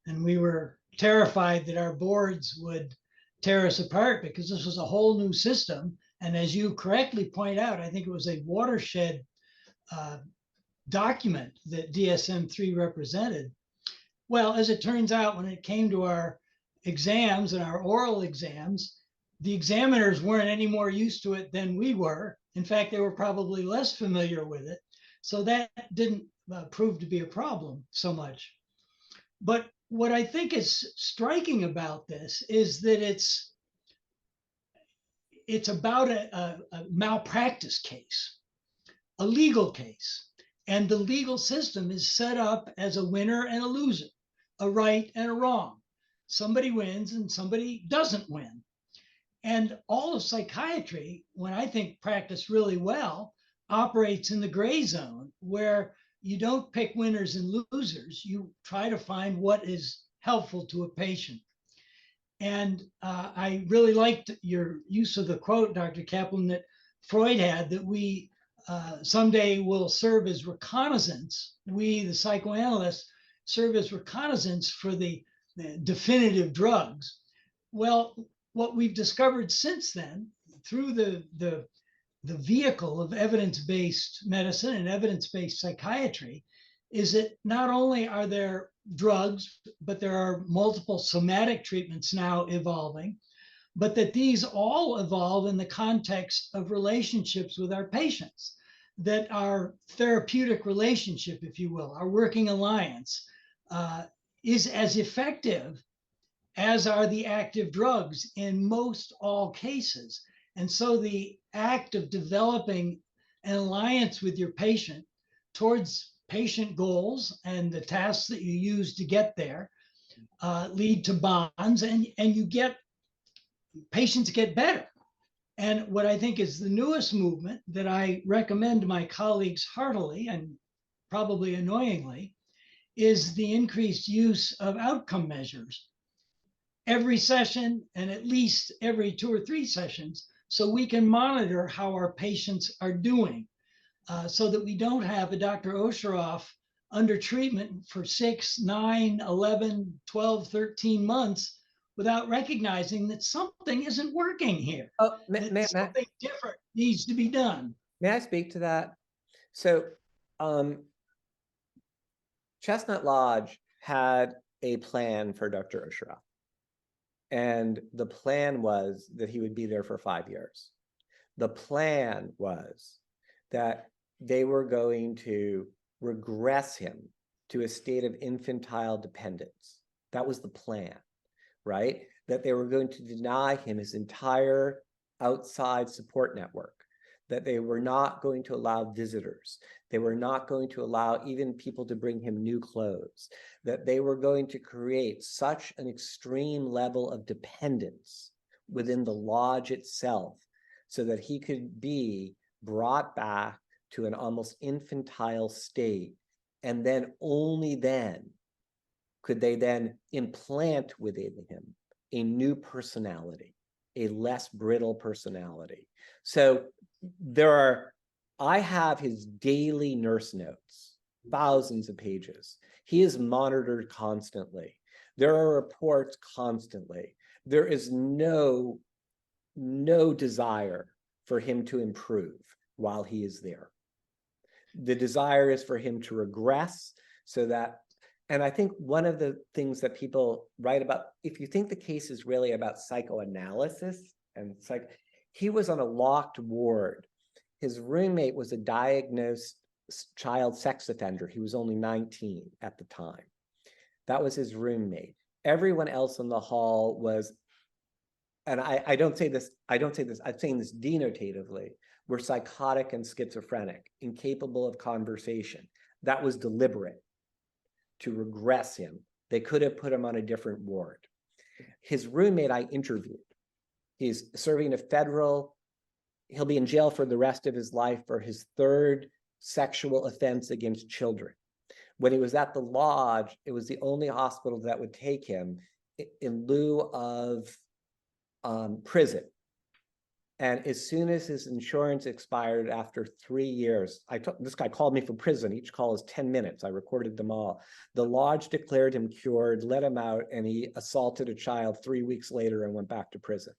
And we were terrified that our boards would tear us apart because this was a whole new system. And as you correctly point out, I think it was a watershed document that DSM-3 represented. Well, as it turns out, when it came to our exams and our oral exams, the examiners weren't any more used to it than we were. In fact, they were probably less familiar with it. So that didn't prove to be a problem so much. But what I think is striking about this is that it's about a malpractice case, a legal case. And the legal system is set up as a winner and a loser, a right and a wrong. Somebody wins and somebody doesn't win. And all of psychiatry, when I think practiced really well, operates in the gray zone where you don't pick winners and losers. You try to find what is helpful to a patient. And I really liked your use of the quote, Dr. Caplan, that Freud had, that we someday will serve as reconnaissance. We, the psychoanalysts, serve as reconnaissance for the definitive drugs. Well, what we've discovered since then, through the vehicle of evidence-based medicine and evidence-based psychiatry, is that not only are there drugs, but there are multiple somatic treatments now evolving, but that these all evolve in the context of relationships with our patients, that our therapeutic relationship, if you will, our working alliance, is as effective as are the active drugs in most all cases. And so the act of developing an alliance with your patient towards patient goals and the tasks that you use to get there lead to bonds, and you get, patients get better. And what I think is the newest movement that I recommend my colleagues heartily and probably annoyingly is the increased use of outcome measures every session and at least every 2 or 3 sessions, so we can monitor how our patients are doing, so that we don't have a Dr. Osheroff under treatment for 6, 9, 11, 12, 13 months without recognizing that something isn't working here. Oh, something different needs to be done. may I speak to that? So Chestnut Lodge had a plan for Dr. Osheroff. And the plan was that he would be there for 5 years. The plan was that they were going to regress him to a state of infantile dependence. That was the plan, right? That they were going to deny him his entire outside support network, that they were not going to allow visitors. They were not going to allow even people to bring him new clothes, that they were going to create such an extreme level of dependence within the lodge itself so that he could be brought back to an almost infantile state. And then only then could they then implant within him a new personality, a less brittle personality. So there are I have his daily nurse notes, thousands of pages. He is monitored constantly. There are reports constantly. There is no desire for him to improve while he is there. The desire is for him to regress so that, and I think one of the things that people write about, if you think the case is really about psychoanalysis and he was on a locked ward. His roommate was a diagnosed child sex offender. He was only 19 at the time. That was his roommate. Everyone else in the hall was, and I don't say this, I'm saying this denotatively, were psychotic and schizophrenic, incapable of conversation. That was deliberate to regress him. They could have put him on a different ward. His roommate I interviewed. He's serving a federal, he'll be in jail for the rest of his life for his third sexual offense against children. When he was at the lodge, it was the only hospital that would take him in lieu of prison. And as soon as his insurance expired after 3 years, this guy called me from prison. Each call is 10 minutes. I recorded them all. The lodge declared him cured, let him out, and he assaulted a child 3 weeks later and went back to prison.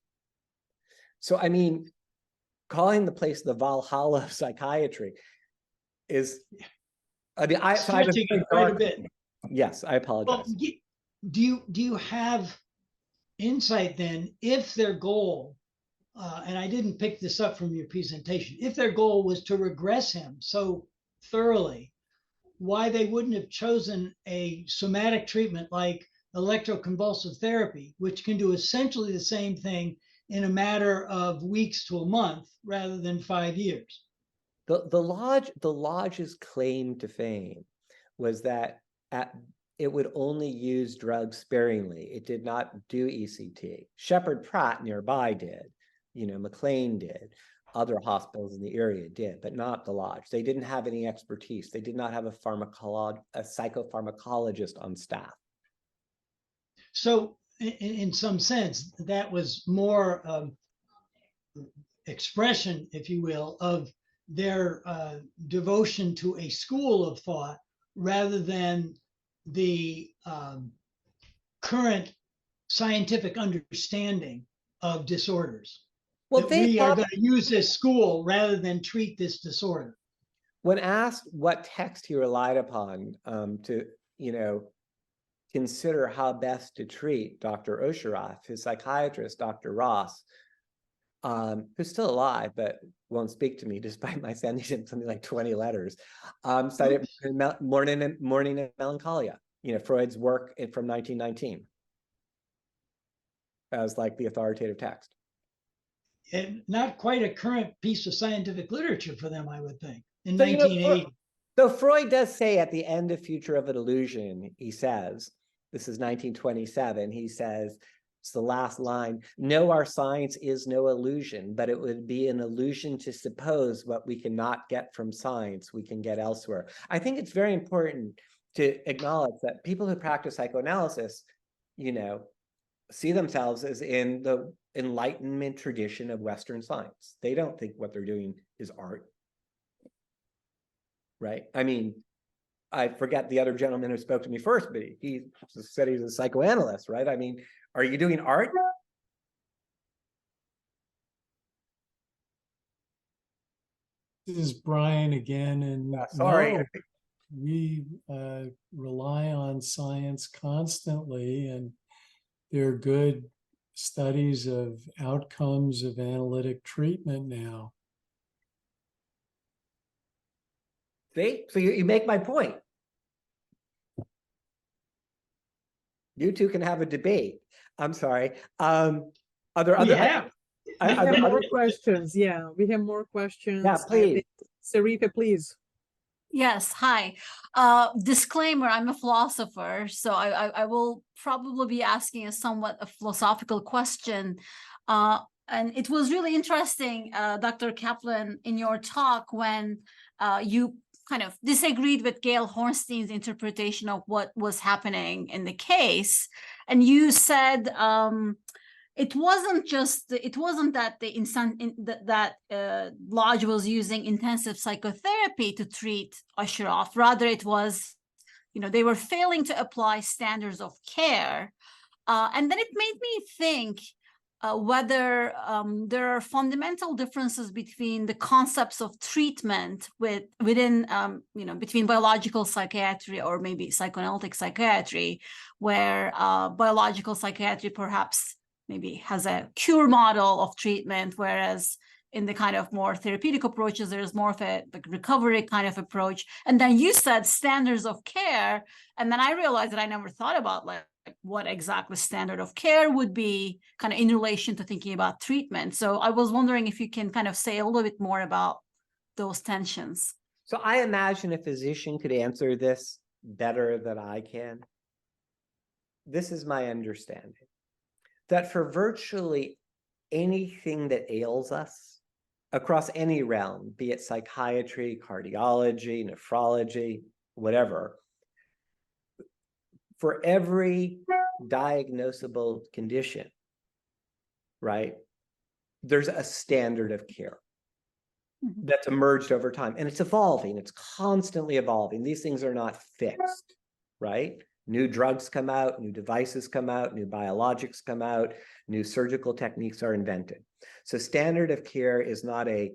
So, I mean, calling the place the Valhalla of psychiatry is, I mean, stretching it quite a bit. Yes, I apologize. Well, do you have insight then if their goal, and I didn't pick this up from your presentation, if their goal was to regress him so thoroughly, why they wouldn't have chosen a somatic treatment like electroconvulsive therapy, which can do essentially the same thing in a matter of weeks to a month rather than 5 years? The lodge's claim to fame was that it would only use drugs sparingly. It did not do ECT. Shepherd Pratt nearby did, McLean did, other hospitals in the area did, but not the lodge. They didn't have any expertise. They did not have a psychopharmacologist on staff. So in some sense, that was more expression, if you will, of their devotion to a school of thought rather than the current scientific understanding of disorders. Well, we are going to use this school rather than treat this disorder. When asked what text he relied upon to, consider how best to treat Dr. Osheroff, his psychiatrist, Dr. Ross, who's still alive but won't speak to me despite my sending him something like 20 letters, cited Morning and Melancholia, Freud's work from 1919 as like the authoritative text. And not quite a current piece of scientific literature for them, I would think, in 1980. So Freud does say at the end of Future of an Illusion, he says, this is 1927, he says, it's the last line, no, our science is no illusion, but it would be an illusion to suppose what we cannot get from science, we can get elsewhere. I think it's very important to acknowledge that people who practice psychoanalysis, see themselves as in the Enlightenment tradition of Western science. They don't think what they're doing is art. Right? I mean, I forget the other gentleman who spoke to me first, but he said he's a psychoanalyst, right? I mean, are you doing art? This is Brian again, and sorry. No, we rely on science constantly, and there are good studies of outcomes of analytic treatment now. See, so you make my point. You two can have a debate. I'm sorry. Are there other? We have more questions. Yeah, we have more questions. Yeah, please. Sarita, please. Yes, hi. Disclaimer, I'm a philosopher, so I will probably be asking a somewhat a philosophical question. And it was really interesting, Dr. Caplan, in your talk when you kind of disagreed with Gail Hornstein's interpretation of what was happening in the case. And you said it wasn't that lodge was using intensive psychotherapy to treat Osheroff. Rather, it was, they were failing to apply standards of care. And then it made me think whether there are fundamental differences between the concepts of treatment within between biological psychiatry or maybe psychoanalytic psychiatry, where biological psychiatry perhaps maybe has a cure model of treatment, whereas in the kind of more therapeutic approaches, there's more of a recovery kind of approach. And then you said standards of care, and then I realized that I never thought about what exactly standard of care would be kind of in relation to thinking about treatment. So I was wondering if you can kind of say a little bit more about those tensions. So I imagine a physician could answer this better than I can. This is my understanding, that for virtually anything that ails us across any realm, be it psychiatry, cardiology, nephrology, whatever, for every diagnosable condition, right, there's a standard of care that's emerged over time, and it's evolving. It's constantly evolving. These things are not fixed, right? New drugs come out, new devices come out, new biologics come out, new surgical techniques are invented. So standard of care is not a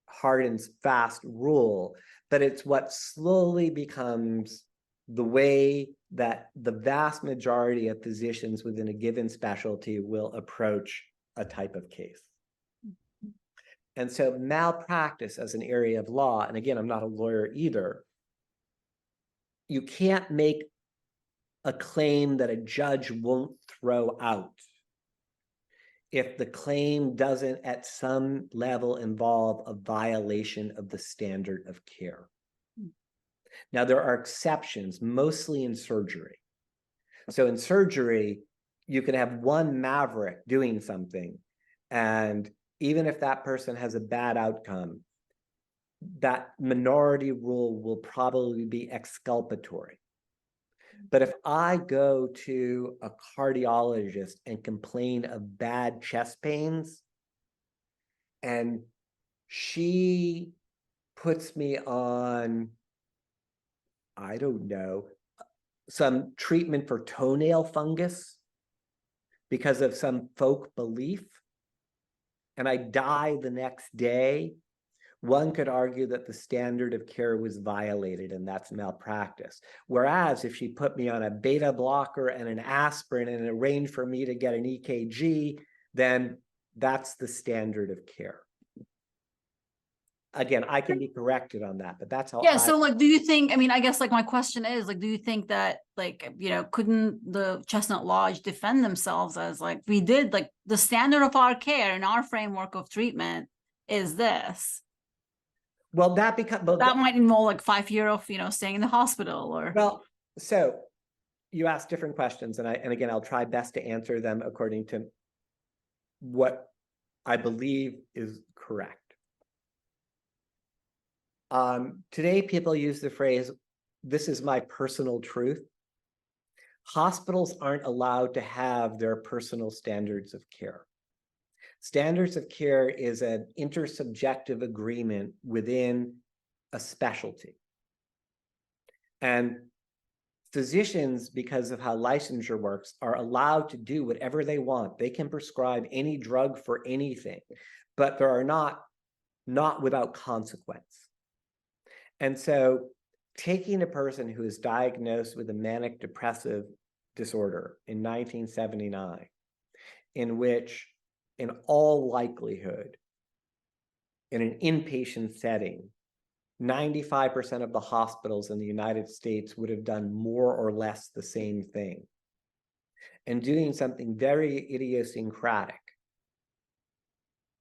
hard and fast rule, but it's what slowly becomes the way that the vast majority of physicians within a given specialty will approach a type of case. And so malpractice as an area of law, and again, I'm not a lawyer either, you can't make a claim that a judge won't throw out if the claim doesn't at some level involve a violation of the standard of care. Now, there are exceptions, mostly in surgery. So in surgery, you can have one maverick doing something, and even if that person has a bad outcome, that minority rule will probably be exculpatory. But if I go to a cardiologist and complain of bad chest pains, and she puts me on, I don't know, some treatment for toenail fungus because of some folk belief, and I die the next day, one could argue that the standard of care was violated, and that's malpractice. Whereas if she put me on a beta blocker and an aspirin and arranged for me to get an EKG, then that's the standard of care. Again, I can be corrected on that, but that's how. Yeah. So do you think, I mean, I guess my question is do you think that couldn't the Chestnut Lodge defend themselves as we did, the standard of our care and our framework of treatment is this? Well, that might involve 5 years of staying in the hospital or. Well, so you asked different questions, and again, I'll try best to answer them according to what I believe is correct. Today, people use the phrase, "This is my personal truth." Hospitals aren't allowed to have their personal standards of care. Standards of care is an intersubjective agreement within a specialty. And physicians, because of how licensure works, are allowed to do whatever they want. They can prescribe any drug for anything, but there are not without consequence. And so taking a person who is diagnosed with a manic depressive disorder in 1979, in which in all likelihood, in an inpatient setting, 95% of the hospitals in the United States would have done more or less the same thing. And doing something very idiosyncratic.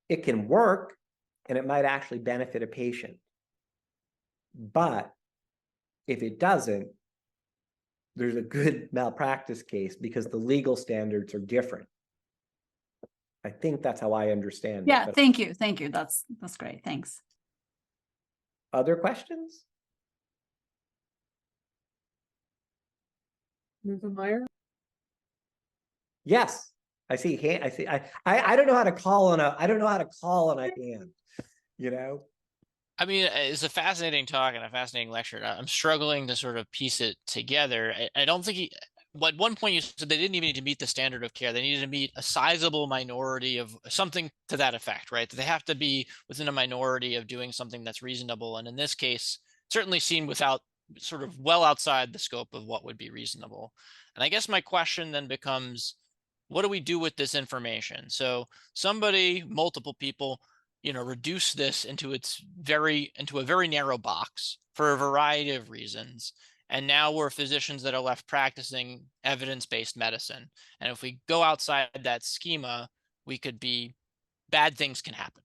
It can work, and it might actually benefit a patient. But if it doesn't, there's a good malpractice case because the legal standards are different. I think that's how I understand it. Yeah, thank you. Thank you. That's great. Thanks. Other questions? Mr. Meyer? Yes. I see hand, I don't know how to call on I don't know how to call on a hand, you know? I mean, it's a fascinating talk and a fascinating lecture. I'm struggling to sort of piece it together. I don't think at one point you said they didn't even need to meet the standard of care. They needed to meet a sizable minority of something to that effect, right? That they have to be within a minority of doing something that's reasonable. And in this case, certainly seen without sort of well outside the scope of what would be reasonable. And I guess my question then becomes, what do we do with this information? So somebody, multiple people, reduce this into a very narrow box for a variety of reasons. And now we're physicians that are left practicing evidence-based medicine. And if we go outside that schema, bad things can happen.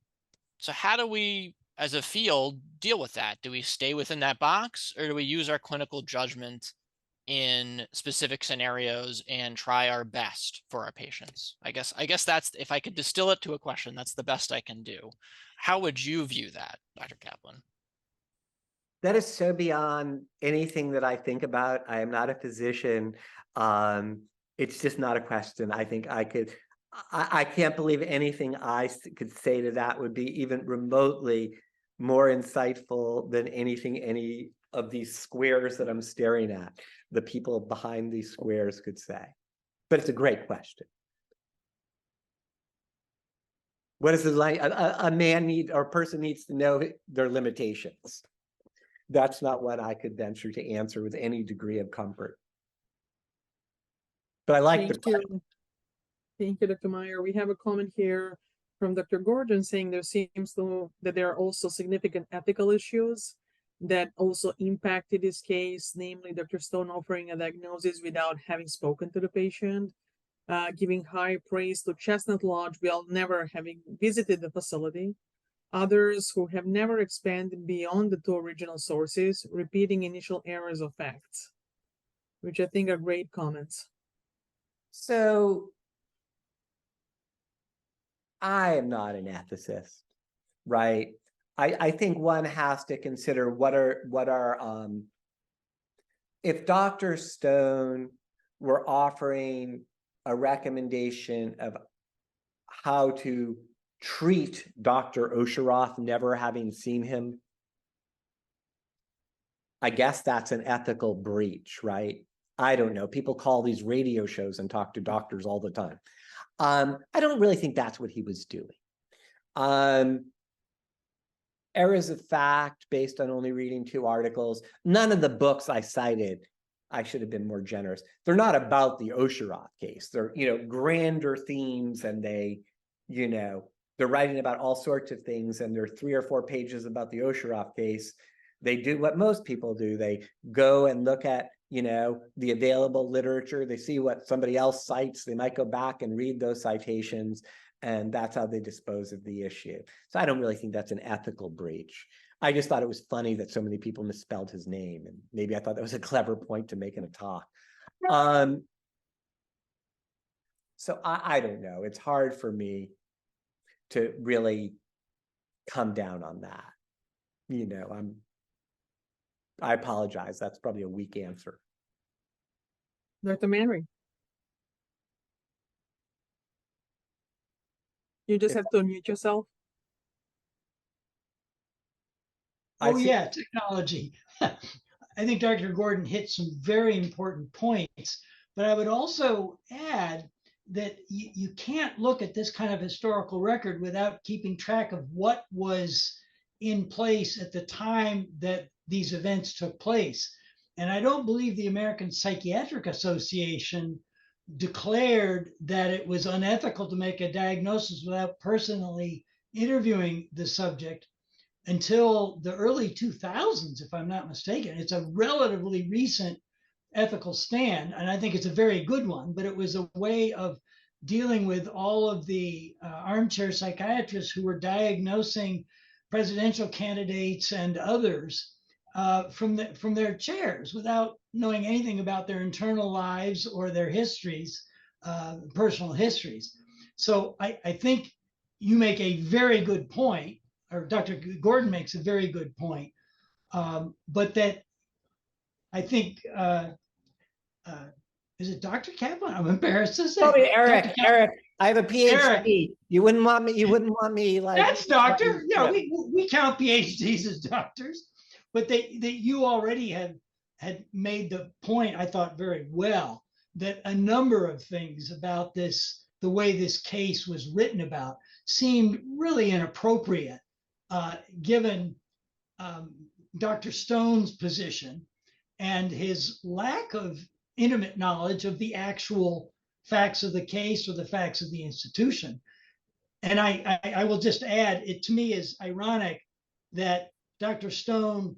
So how do we, as a field, deal with that? Do we stay within that box, or do we use our clinical judgment in specific scenarios and try our best for our patients? I guess that's, if I could distill it to a question, that's the best I can do. How would you view that, Dr. Caplan? That is so beyond anything that I think about. I am not a physician. It's just not a question. I think I can't believe anything I could say to that would be even remotely more insightful than anything any of these squares that I'm staring at, the people behind these squares could say. But it's a great question. What is it like? A man or a person needs to know their limitations. That's not what I could venture to answer with any degree of comfort. But I like the question. Thank you, Dr. Meyer. We have a comment here from Dr. Gordon saying there seems that there are also significant ethical issues that also impacted this case, namely Dr. Stone offering a diagnosis without having spoken to the patient, giving high praise to Chestnut Lodge while never having visited the facility, others who have never expanded beyond the two original sources, repeating initial errors of facts, which I think are great comments. So I am not an ethicist, right? I think one has to consider what are if Dr. Stone were offering a recommendation of how to treat Dr. Osheroff, never having seen him, I guess that's an ethical breach, right? I don't know. People call these radio shows and talk to doctors all the time. I don't really think that's what he was doing. Errors of fact based on only reading 2 articles. None of the books I cited, I should have been more generous. They're not about the Osheroff case. They're, grander themes, and they're writing about all sorts of things, and there are 3 or 4 pages about the Osheroff case. They do what most people do. They go and look at, the available literature. They see what somebody else cites. They might go back and read those citations, and that's how they dispose of the issue. So I don't really think that's an ethical breach. I just thought it was funny that so many people misspelled his name, and maybe I thought that was a clever point to make in a talk. So I don't know. It's hard for me to really come down on that. I apologize. That's probably a weak answer. Dr. Mary. You just have to unmute yourself. Oh, yeah, technology. I think Dr. Gordon hit some very important points, but I would also add that you can't look at this kind of historical record without keeping track of what was in place at the time that these events took place. And I don't believe the American Psychiatric Association declared that it was unethical to make a diagnosis without personally interviewing the subject until the early 2000s, if I'm not mistaken. It's a relatively recent ethical stand, and I think it's a very good one, but it was a way of dealing with all of the armchair psychiatrists who were diagnosing presidential candidates and others from their chairs without knowing anything about their internal lives or their histories, personal histories. So I think you make a very good point, or Dr. Gordon makes a very good point, but that I think Is it Dr. Caplan? I'm embarrassed to say. Call me Eric. Dr. Kaplan. Eric, I have a PhD. Eric. You wouldn't want me. You wouldn't want me like. That's doctor. Yeah, we count PhDs as doctors, but you already had made the point, I thought very well, that a number of things about this, the way this case was written about, seemed really inappropriate, given Dr. Stone's position and his lack of intimate knowledge of the actual facts of the case or the facts of the institution. And I will just add, it to me is ironic that Dr. Stone,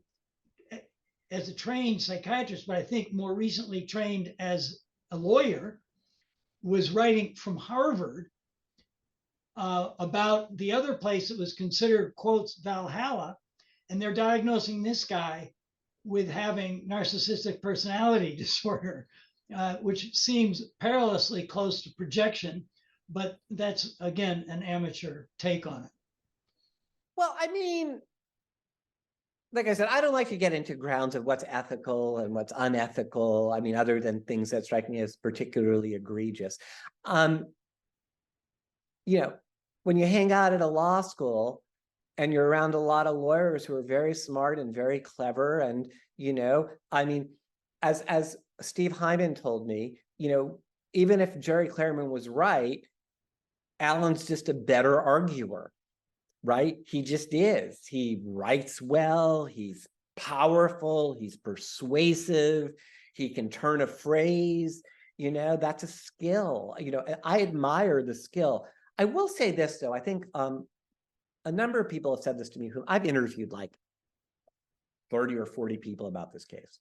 as a trained psychiatrist, but I think more recently trained as a lawyer, was writing from Harvard about the other place that was considered, quotes, Valhalla, and they're diagnosing this guy with having narcissistic personality disorder, which seems perilously close to projection, but that's, again, an amateur take on it. Well, I mean, like I said, I don't like to get into grounds of what's ethical and what's unethical. I mean, other than things that strike me as particularly egregious. You know, when you hang out at a law school and you're around a lot of lawyers who are very smart and very clever, and, you know, I mean, as Steve Hyman told me, you know, even if Jerry Clairman was right, Alan's just a better arguer, right? He just is. He writes well, he's powerful, he's persuasive, he can turn a phrase, you know, that's a skill. You know, I admire the skill. I will say this, though, I think a number of people have said this to me, who I've interviewed like 30 or 40 people about this case.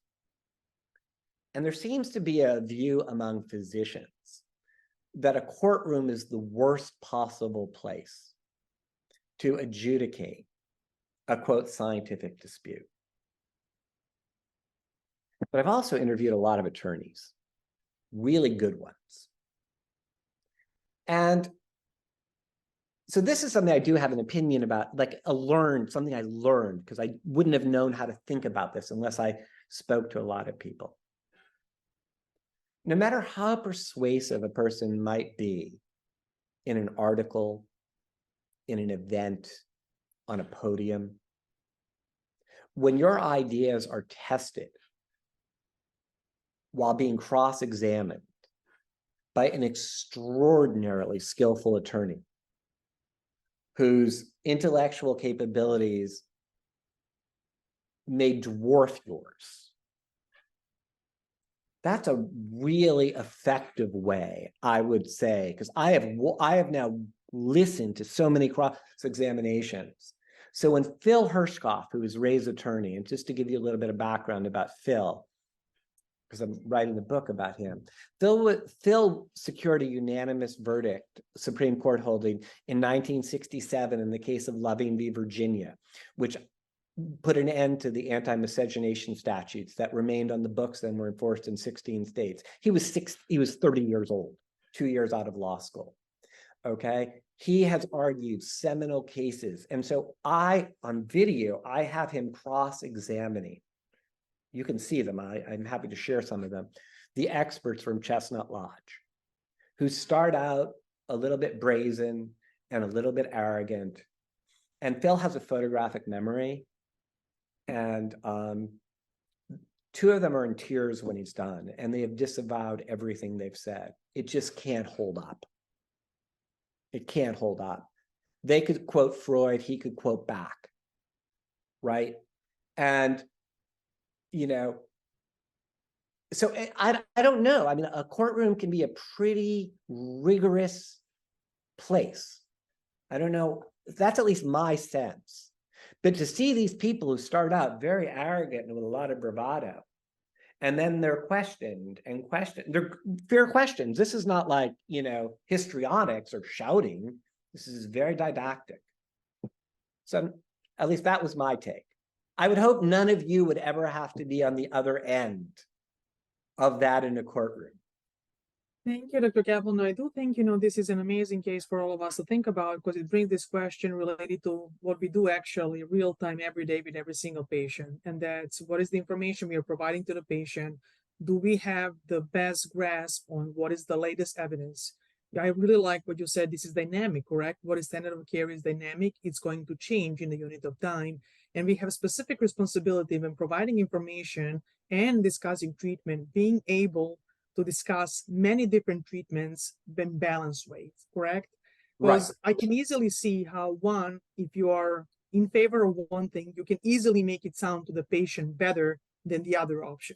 And there seems to be a view among physicians that a courtroom is the worst possible place to adjudicate a, quote, scientific dispute. But I've also interviewed a lot of attorneys, really good ones. And so this is something I do have an opinion about, like something I learned, because I wouldn't have known how to think about this unless I spoke to a lot of people. No matter how persuasive a person might be in an article, in an event, on a podium, when your ideas are tested while being cross-examined by an extraordinarily skillful attorney whose intellectual capabilities may dwarf yours, that's a really effective way, I would say, because I have now listened to so many cross-examinations. So when Phil Hirschkoff, who is Ray's attorney, and just to give you a little bit of background about Phil, because I'm writing a book about him, Phil secured a unanimous verdict, Supreme Court holding, in 1967 in the case of Loving v. Virginia, which put an end to the anti-miscegenation statutes that remained on the books and were enforced in 16 states. He was 30 years old, 2 years out of law school. Okay, he has argued seminal cases, and so on video, I have him cross-examining. You can see them. I'm happy to share some of them. The experts from Chestnut Lodge, who start out a little bit brazen and a little bit arrogant, and Phil has a photographic memory. And two of them are in tears when he's done, and they have disavowed everything they've said. It just can't hold up. It can't hold up. They could quote Freud, he could quote back, right? And, you know, so I don't know. I mean, a courtroom can be a pretty rigorous place. I don't know. That's at least my sense. But to see these people who start out very arrogant and with a lot of bravado, and then they're questioned and questioned, they're fair questions. This is not like, you know, histrionics or shouting. This is very didactic. So at least that was my take. I would hope none of you would ever have to be on the other end of that in a courtroom. Thank you, Dr. Caplan. I do think, you know, this is an amazing case for all of us to think about, because it brings this question related to what we do actually real time every day with every single patient. And that's what is the information we are providing to the patient do we have the best grasp on what is the latest evidence? I really like what you said. This is dynamic, correct? What is standard of care is dynamic. It's going to change in the unit of time. And we have specific responsibility when providing information and discussing treatment, being able to discuss many different treatments in balanced ways, correct? Because I can easily see how one, if you are in favor of one thing, you can easily make it sound to the patient better than the other option.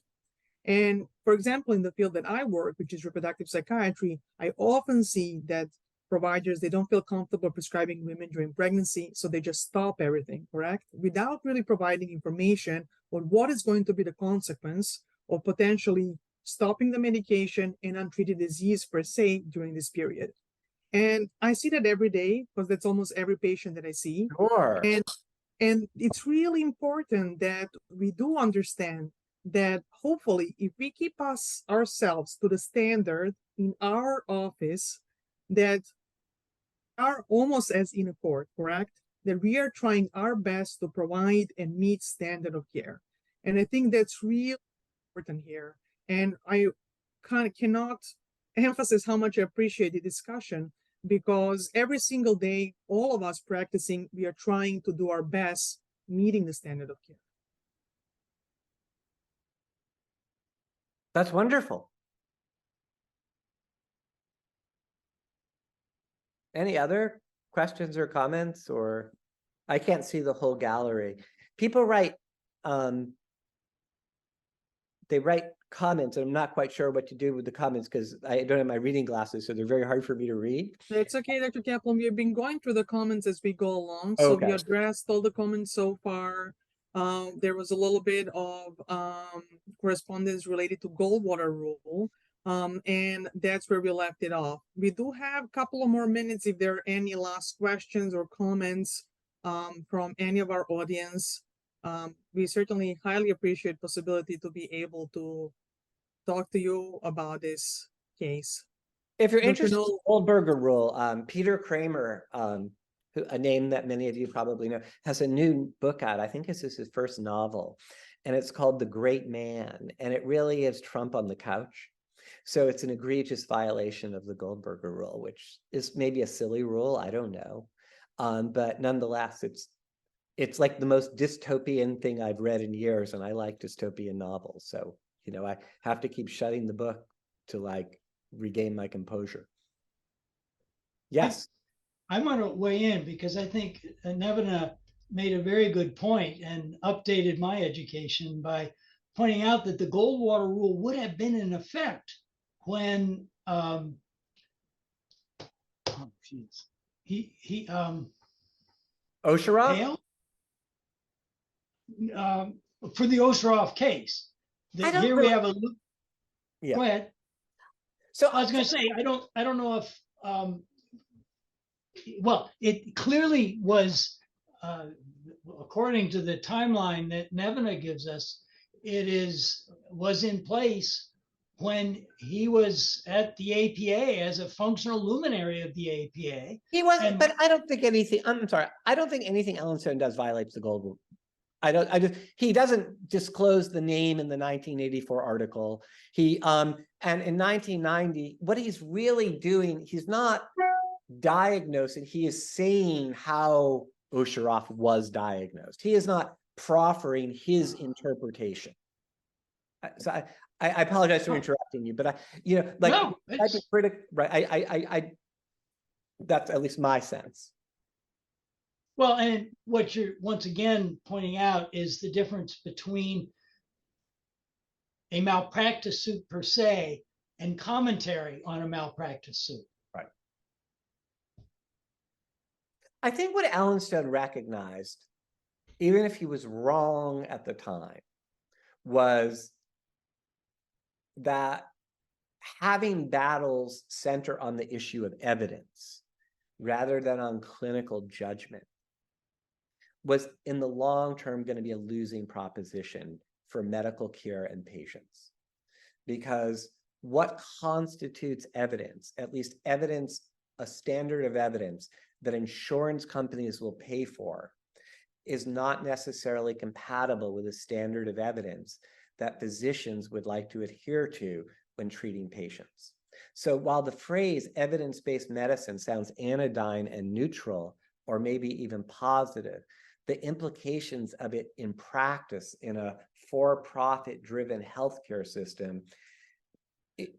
And for example, in the field that I work, which is reproductive psychiatry, I often see that providers, they don't feel comfortable prescribing women during pregnancy, so they just stop everything, correct? Without really providing information on what is going to be the consequence of potentially stopping the medication and untreated disease per se during this period. And I see that every day because that's almost every patient that I see. Sure. And it's really important that we do understand that hopefully if we keep ourselves to the standard in our office, that are almost as in a court, correct? That we are trying our best to provide and meet standard of care. And I think that's really important here. And I cannot emphasize how much I appreciate the discussion, because every single day, all of us practicing, we are trying to do our best meeting the standard of care. That's wonderful. Any other questions or comments? Or I can't see the whole gallery. People write, they write comments, and I'm not quite sure what to do with the comments because I don't have my reading glasses, so they're very hard for me to read. It's okay, Dr. Caplan. We've been going through the comments as we go along. So we addressed all the comments so far. There was a little bit of correspondence related to Goldwater rule. And that's where we left it off. We do have a couple of more minutes if there are any last questions or comments from any of our audience. We certainly highly appreciate possibility to be able to talk to you about this case. If you're interested in the Goldberger rule, Peter Kramer, a name that many of you probably know, has a new book out. I think this is his first novel, and it's called The Great Man, and it really is Trump on the couch. So it's an egregious violation of the Goldberger rule, which is maybe a silly rule, I don't know. But nonetheless, it's like the most dystopian thing I've read in years, and I like dystopian novels. So, you know, I have to keep shutting the book to like regain my composure. Yes. I want to weigh in because I think Nevena made a very good point and updated my education by pointing out that the Goldwater rule would have been in effect when Osheroff? For the Osheroff case. That here we have a Go ahead. So I was going to say I don't know if well, it clearly was according to the timeline that Nevena gives us, was in place when he was at the APA as a functional luminary of the APA. He wasn't, but I don't think anything, I'm sorry, I don't think anything Alan Stone does violates the Gold Rule. He doesn't disclose the name in the 1984 article. He, and in 1990, what he's really doing, he's not diagnosing, he is saying how Osheroff was diagnosed. He is not proffering his interpretation. So I apologize for interrupting you, but that's at least my sense. Well, and what you're once again pointing out is the difference between a malpractice suit per se and commentary on a malpractice suit. Right. I think what Alan Stone recognized, even if he was wrong at the time, was that having battles center on the issue of evidence rather than on clinical judgment was in the long term going to be a losing proposition for medical care and patients. Because what constitutes evidence, at least evidence, a standard of evidence that insurance companies will pay for, is not necessarily compatible with a standard of evidence that physicians would like to adhere to when treating patients. So while the phrase evidence-based medicine sounds anodyne and neutral, or maybe even positive, the implications of it in practice in a for-profit driven healthcare system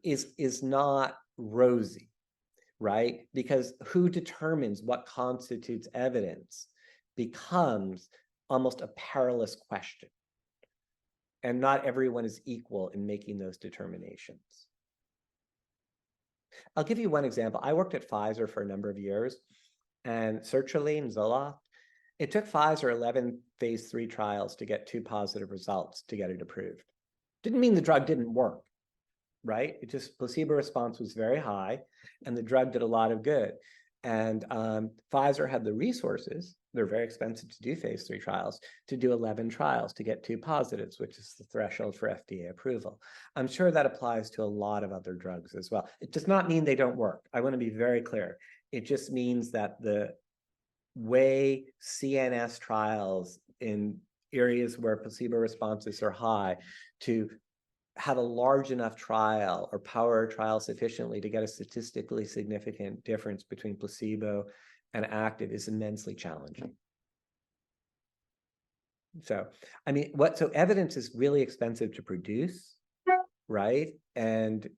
is not rosy, right? Because who determines what constitutes evidence becomes almost a perilous question. And not everyone is equal in making those determinations. I'll give you one example. I worked at Pfizer for a number of years, and sertraline, Zoloft, it took Pfizer 11 phase 3 trials to get 2 positive results to get it approved. Didn't mean the drug didn't work, right? It just, placebo response was very high, and the drug did a lot of good. And Pfizer had the resources, they're very expensive to do phase 3 trials, to do 11 trials to get 2 positives, which is the threshold for FDA approval. I'm sure that applies to a lot of other drugs as well. It does not mean they don't work. I want to be very clear. It just means that the way CNS trials in areas where placebo responses are high to have a large enough trial or power a trial sufficiently to get a statistically significant difference between placebo and active is immensely challenging. So, I mean, so evidence is really expensive to produce, right? And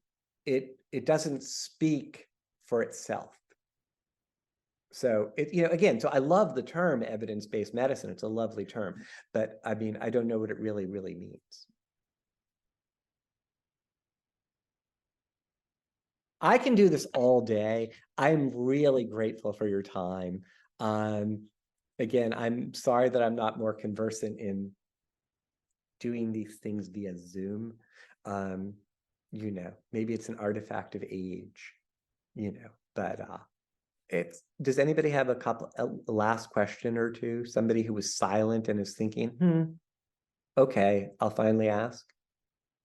it doesn't speak for itself. So again, so I love the term evidence-based medicine. It's a lovely term, but I mean, I don't know what it really means. I can do this all day. I'm really grateful for your time. Again, I'm sorry that I'm not more conversant in doing these things via Zoom. Maybe it's an artifact of age, but does anybody have a last question or two? Somebody who was silent and is thinking, okay, I'll finally ask.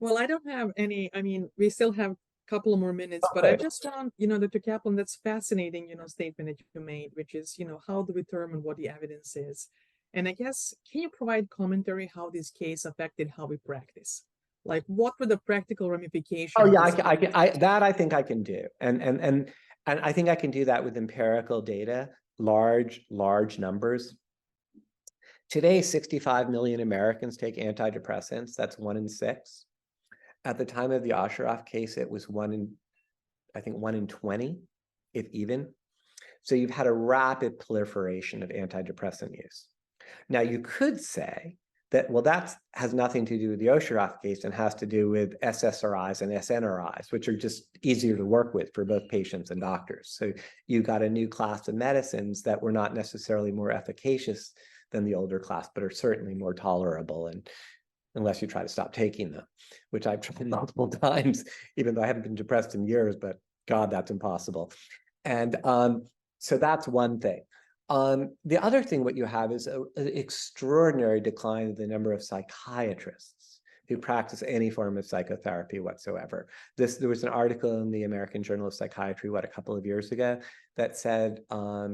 Well, I don't have any, I mean, we still have couple more minutes, but I just found, Dr. Caplan, that's fascinating, statement that you made, which is, how to determine what the evidence is. And I guess, can you provide commentary how this case affected how we practice? Like, what were the practical ramifications? Oh yeah, I think I can do, and I think I can do that with empirical data, large numbers. Today, 65 million Americans take antidepressants. That's 1 in 6. At the time of the Osheroff case, it was 1 in 20, if even. So you've had a rapid proliferation of antidepressant use. Now you could say that, well, that has nothing to do with the Osheroff case and has to do with SSRIs and SNRIs, which are just easier to work with for both patients and doctors. So you got a new class of medicines that were not necessarily more efficacious than the older class, but are certainly more tolerable, and unless you try to stop taking them, which I've tried multiple times, even though I haven't been depressed in years, but God, that's impossible. And so that's one thing. The other thing what you have is an extraordinary decline in the number of psychiatrists who practice any form of psychotherapy whatsoever. There was an article in the American Journal of Psychiatry, a couple of years ago, that said, I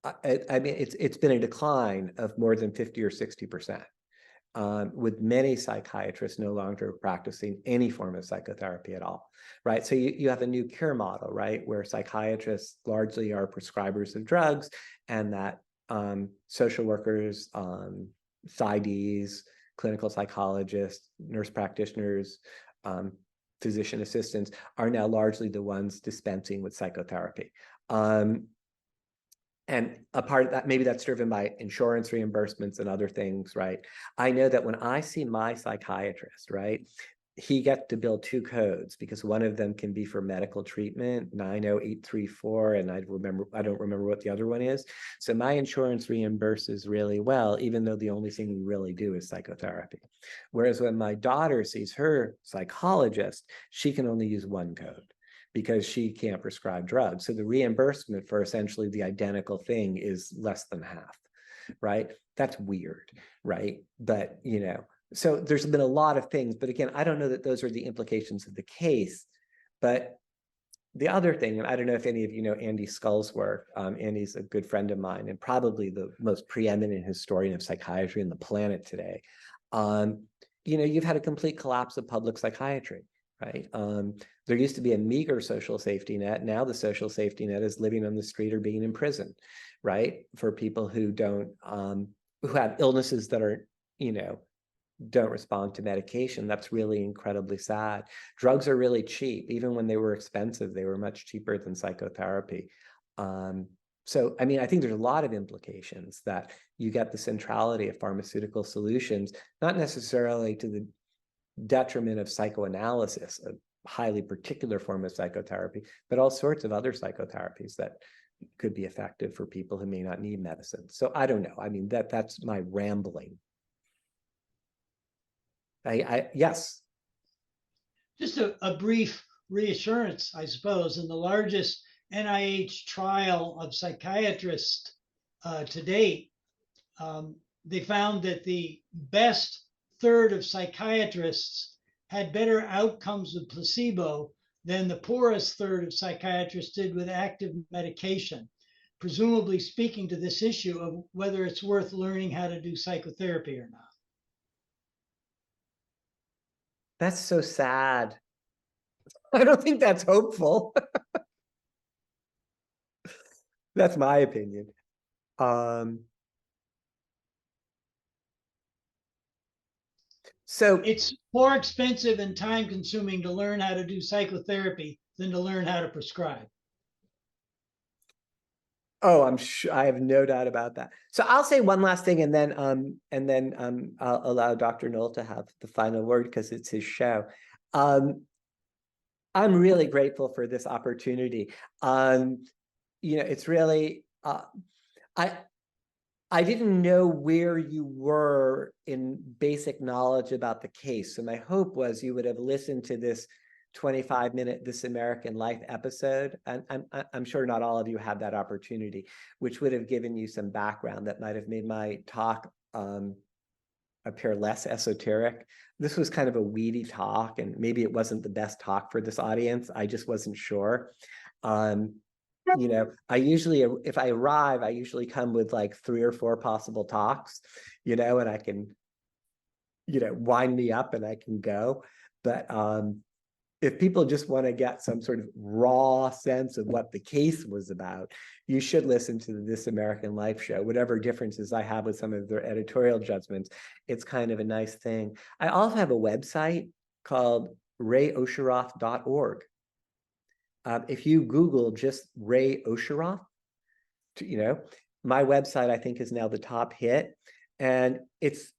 mean, it's been a decline of more than 50 or 60%. With many psychiatrists no longer practicing any form of psychotherapy at all, right? So you have a new care model, right, where psychiatrists largely are prescribers of drugs, and that social workers, PsyDs, clinical psychologists, nurse practitioners, physician assistants are now largely the ones dispensing with psychotherapy. And a part of that, maybe that's driven by insurance reimbursements and other things, right? I know that when I see my psychiatrist, right, he gets to bill 2 codes because one of them can be for medical treatment, 90834, and I don't remember what the other one is. So my insurance reimburses really well, even though the only thing we really do is psychotherapy. Whereas when my daughter sees her psychologist, she can only use 1 code, because she can't prescribe drugs. So the reimbursement for essentially the identical thing is less than half, right? That's weird, right? But, so there's been a lot of things, but again, I don't know that those are the implications of the case. But the other thing, and I don't know if any of you know Andy Scull's work, Andy's a good friend of mine and probably the most preeminent historian of psychiatry on the planet today. you've had a complete collapse of public psychiatry, right? There used to be a meager social safety net. Now the social safety net is living on the street or being in prison, right? For people who don't, who have illnesses that are, don't respond to medication. That's really incredibly sad. Drugs are really cheap. Even when they were expensive, they were much cheaper than psychotherapy. So, I mean, I think there's a lot of implications that you get the centrality of pharmaceutical solutions, not necessarily to the detriment of psychoanalysis, a highly particular form of psychotherapy, but all sorts of other psychotherapies that could be effective for people who may not need medicine. So I don't know. I mean, that's my rambling. Yes. Just a brief reassurance, I suppose. In the largest NIH trial of psychiatrists to date, they found that the best third of psychiatrists had better outcomes with placebo than the poorest third of psychiatrists did with active medication, presumably speaking to this issue of whether it's worth learning how to do psychotherapy or not. That's so sad. I don't think that's hopeful. That's my opinion. So it's more expensive and time consuming to learn how to do psychotherapy than to learn how to prescribe. Oh, I'm sure, I have no doubt about that. So I'll say one last thing, and then I'll allow Dr. Knoll to have the final word because it's his show. I'm really grateful for this opportunity. It's really I didn't know where you were in basic knowledge about the case. So my hope was you would have listened to this 25-minute This American Life episode. And I'm sure not all of you had that opportunity, which would have given you some background that might have made my talk appear less esoteric. This was kind of a weedy talk, and maybe it wasn't the best talk for this audience. I just wasn't sure. I usually, if I arrive, I usually come with like 3 or 4 possible talks, and I can, wind me up and I can go. But if people just want to get some sort of raw sense of what the case was about, you should listen to the This American Life show. Whatever differences I have with some of their editorial judgments, it's kind of a nice thing. I also have a website called rayosheroff.org. If you Google just Ray Osheroff, my website, I think, is now the top hit, and it's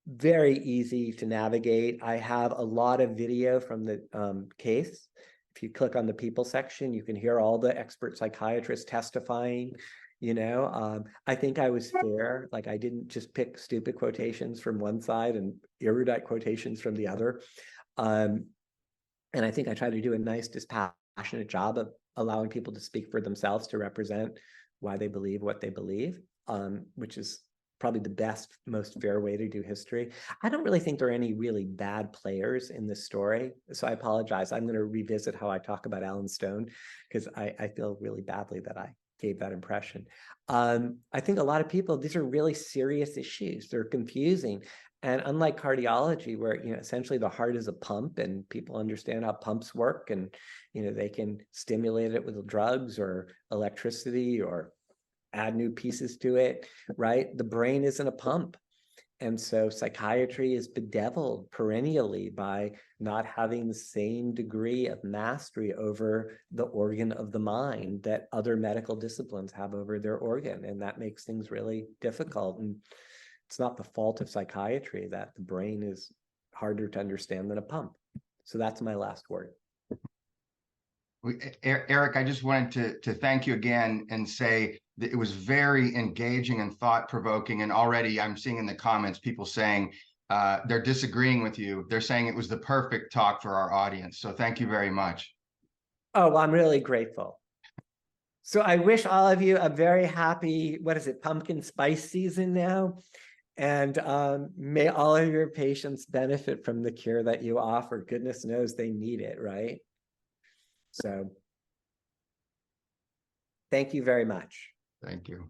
very easy to navigate. I have a lot of video from the case. If you click on the people section, you can hear all the expert psychiatrists testifying. I think I was fair. Like, I didn't just pick stupid quotations from one side and erudite quotations from the other. And I think I try to do a nice, dispassionate job of allowing people to speak for themselves, to represent why they believe what they believe, which is probably the best, most fair way to do history. I don't really think there are any really bad players in this story, so I apologize. I'm going to revisit how I talk about Alan Stone, because I feel really badly that I gave that impression. I think a lot of people, these are really serious issues. They're confusing. And unlike cardiology, where essentially the heart is a pump and people understand how pumps work, and they can stimulate it with drugs or electricity or add new pieces to it, right? The brain isn't a pump. And so psychiatry is bedeviled perennially by not having the same degree of mastery over the organ of the mind that other medical disciplines have over their organ. And that makes things really difficult. And it's not the fault of psychiatry that the brain is harder to understand than a pump. So that's my last word. Eric, I just wanted to thank you again and say that it was very engaging and thought-provoking. And already I'm seeing in the comments people saying they're disagreeing with you. They're saying it was the perfect talk for our audience. So thank you very much. Oh, well, I'm really grateful. So I wish all of you a very happy, pumpkin spice season now. And may all of your patients benefit from the cure that you offer. Goodness knows they need it, right? So thank you very much. Thank you.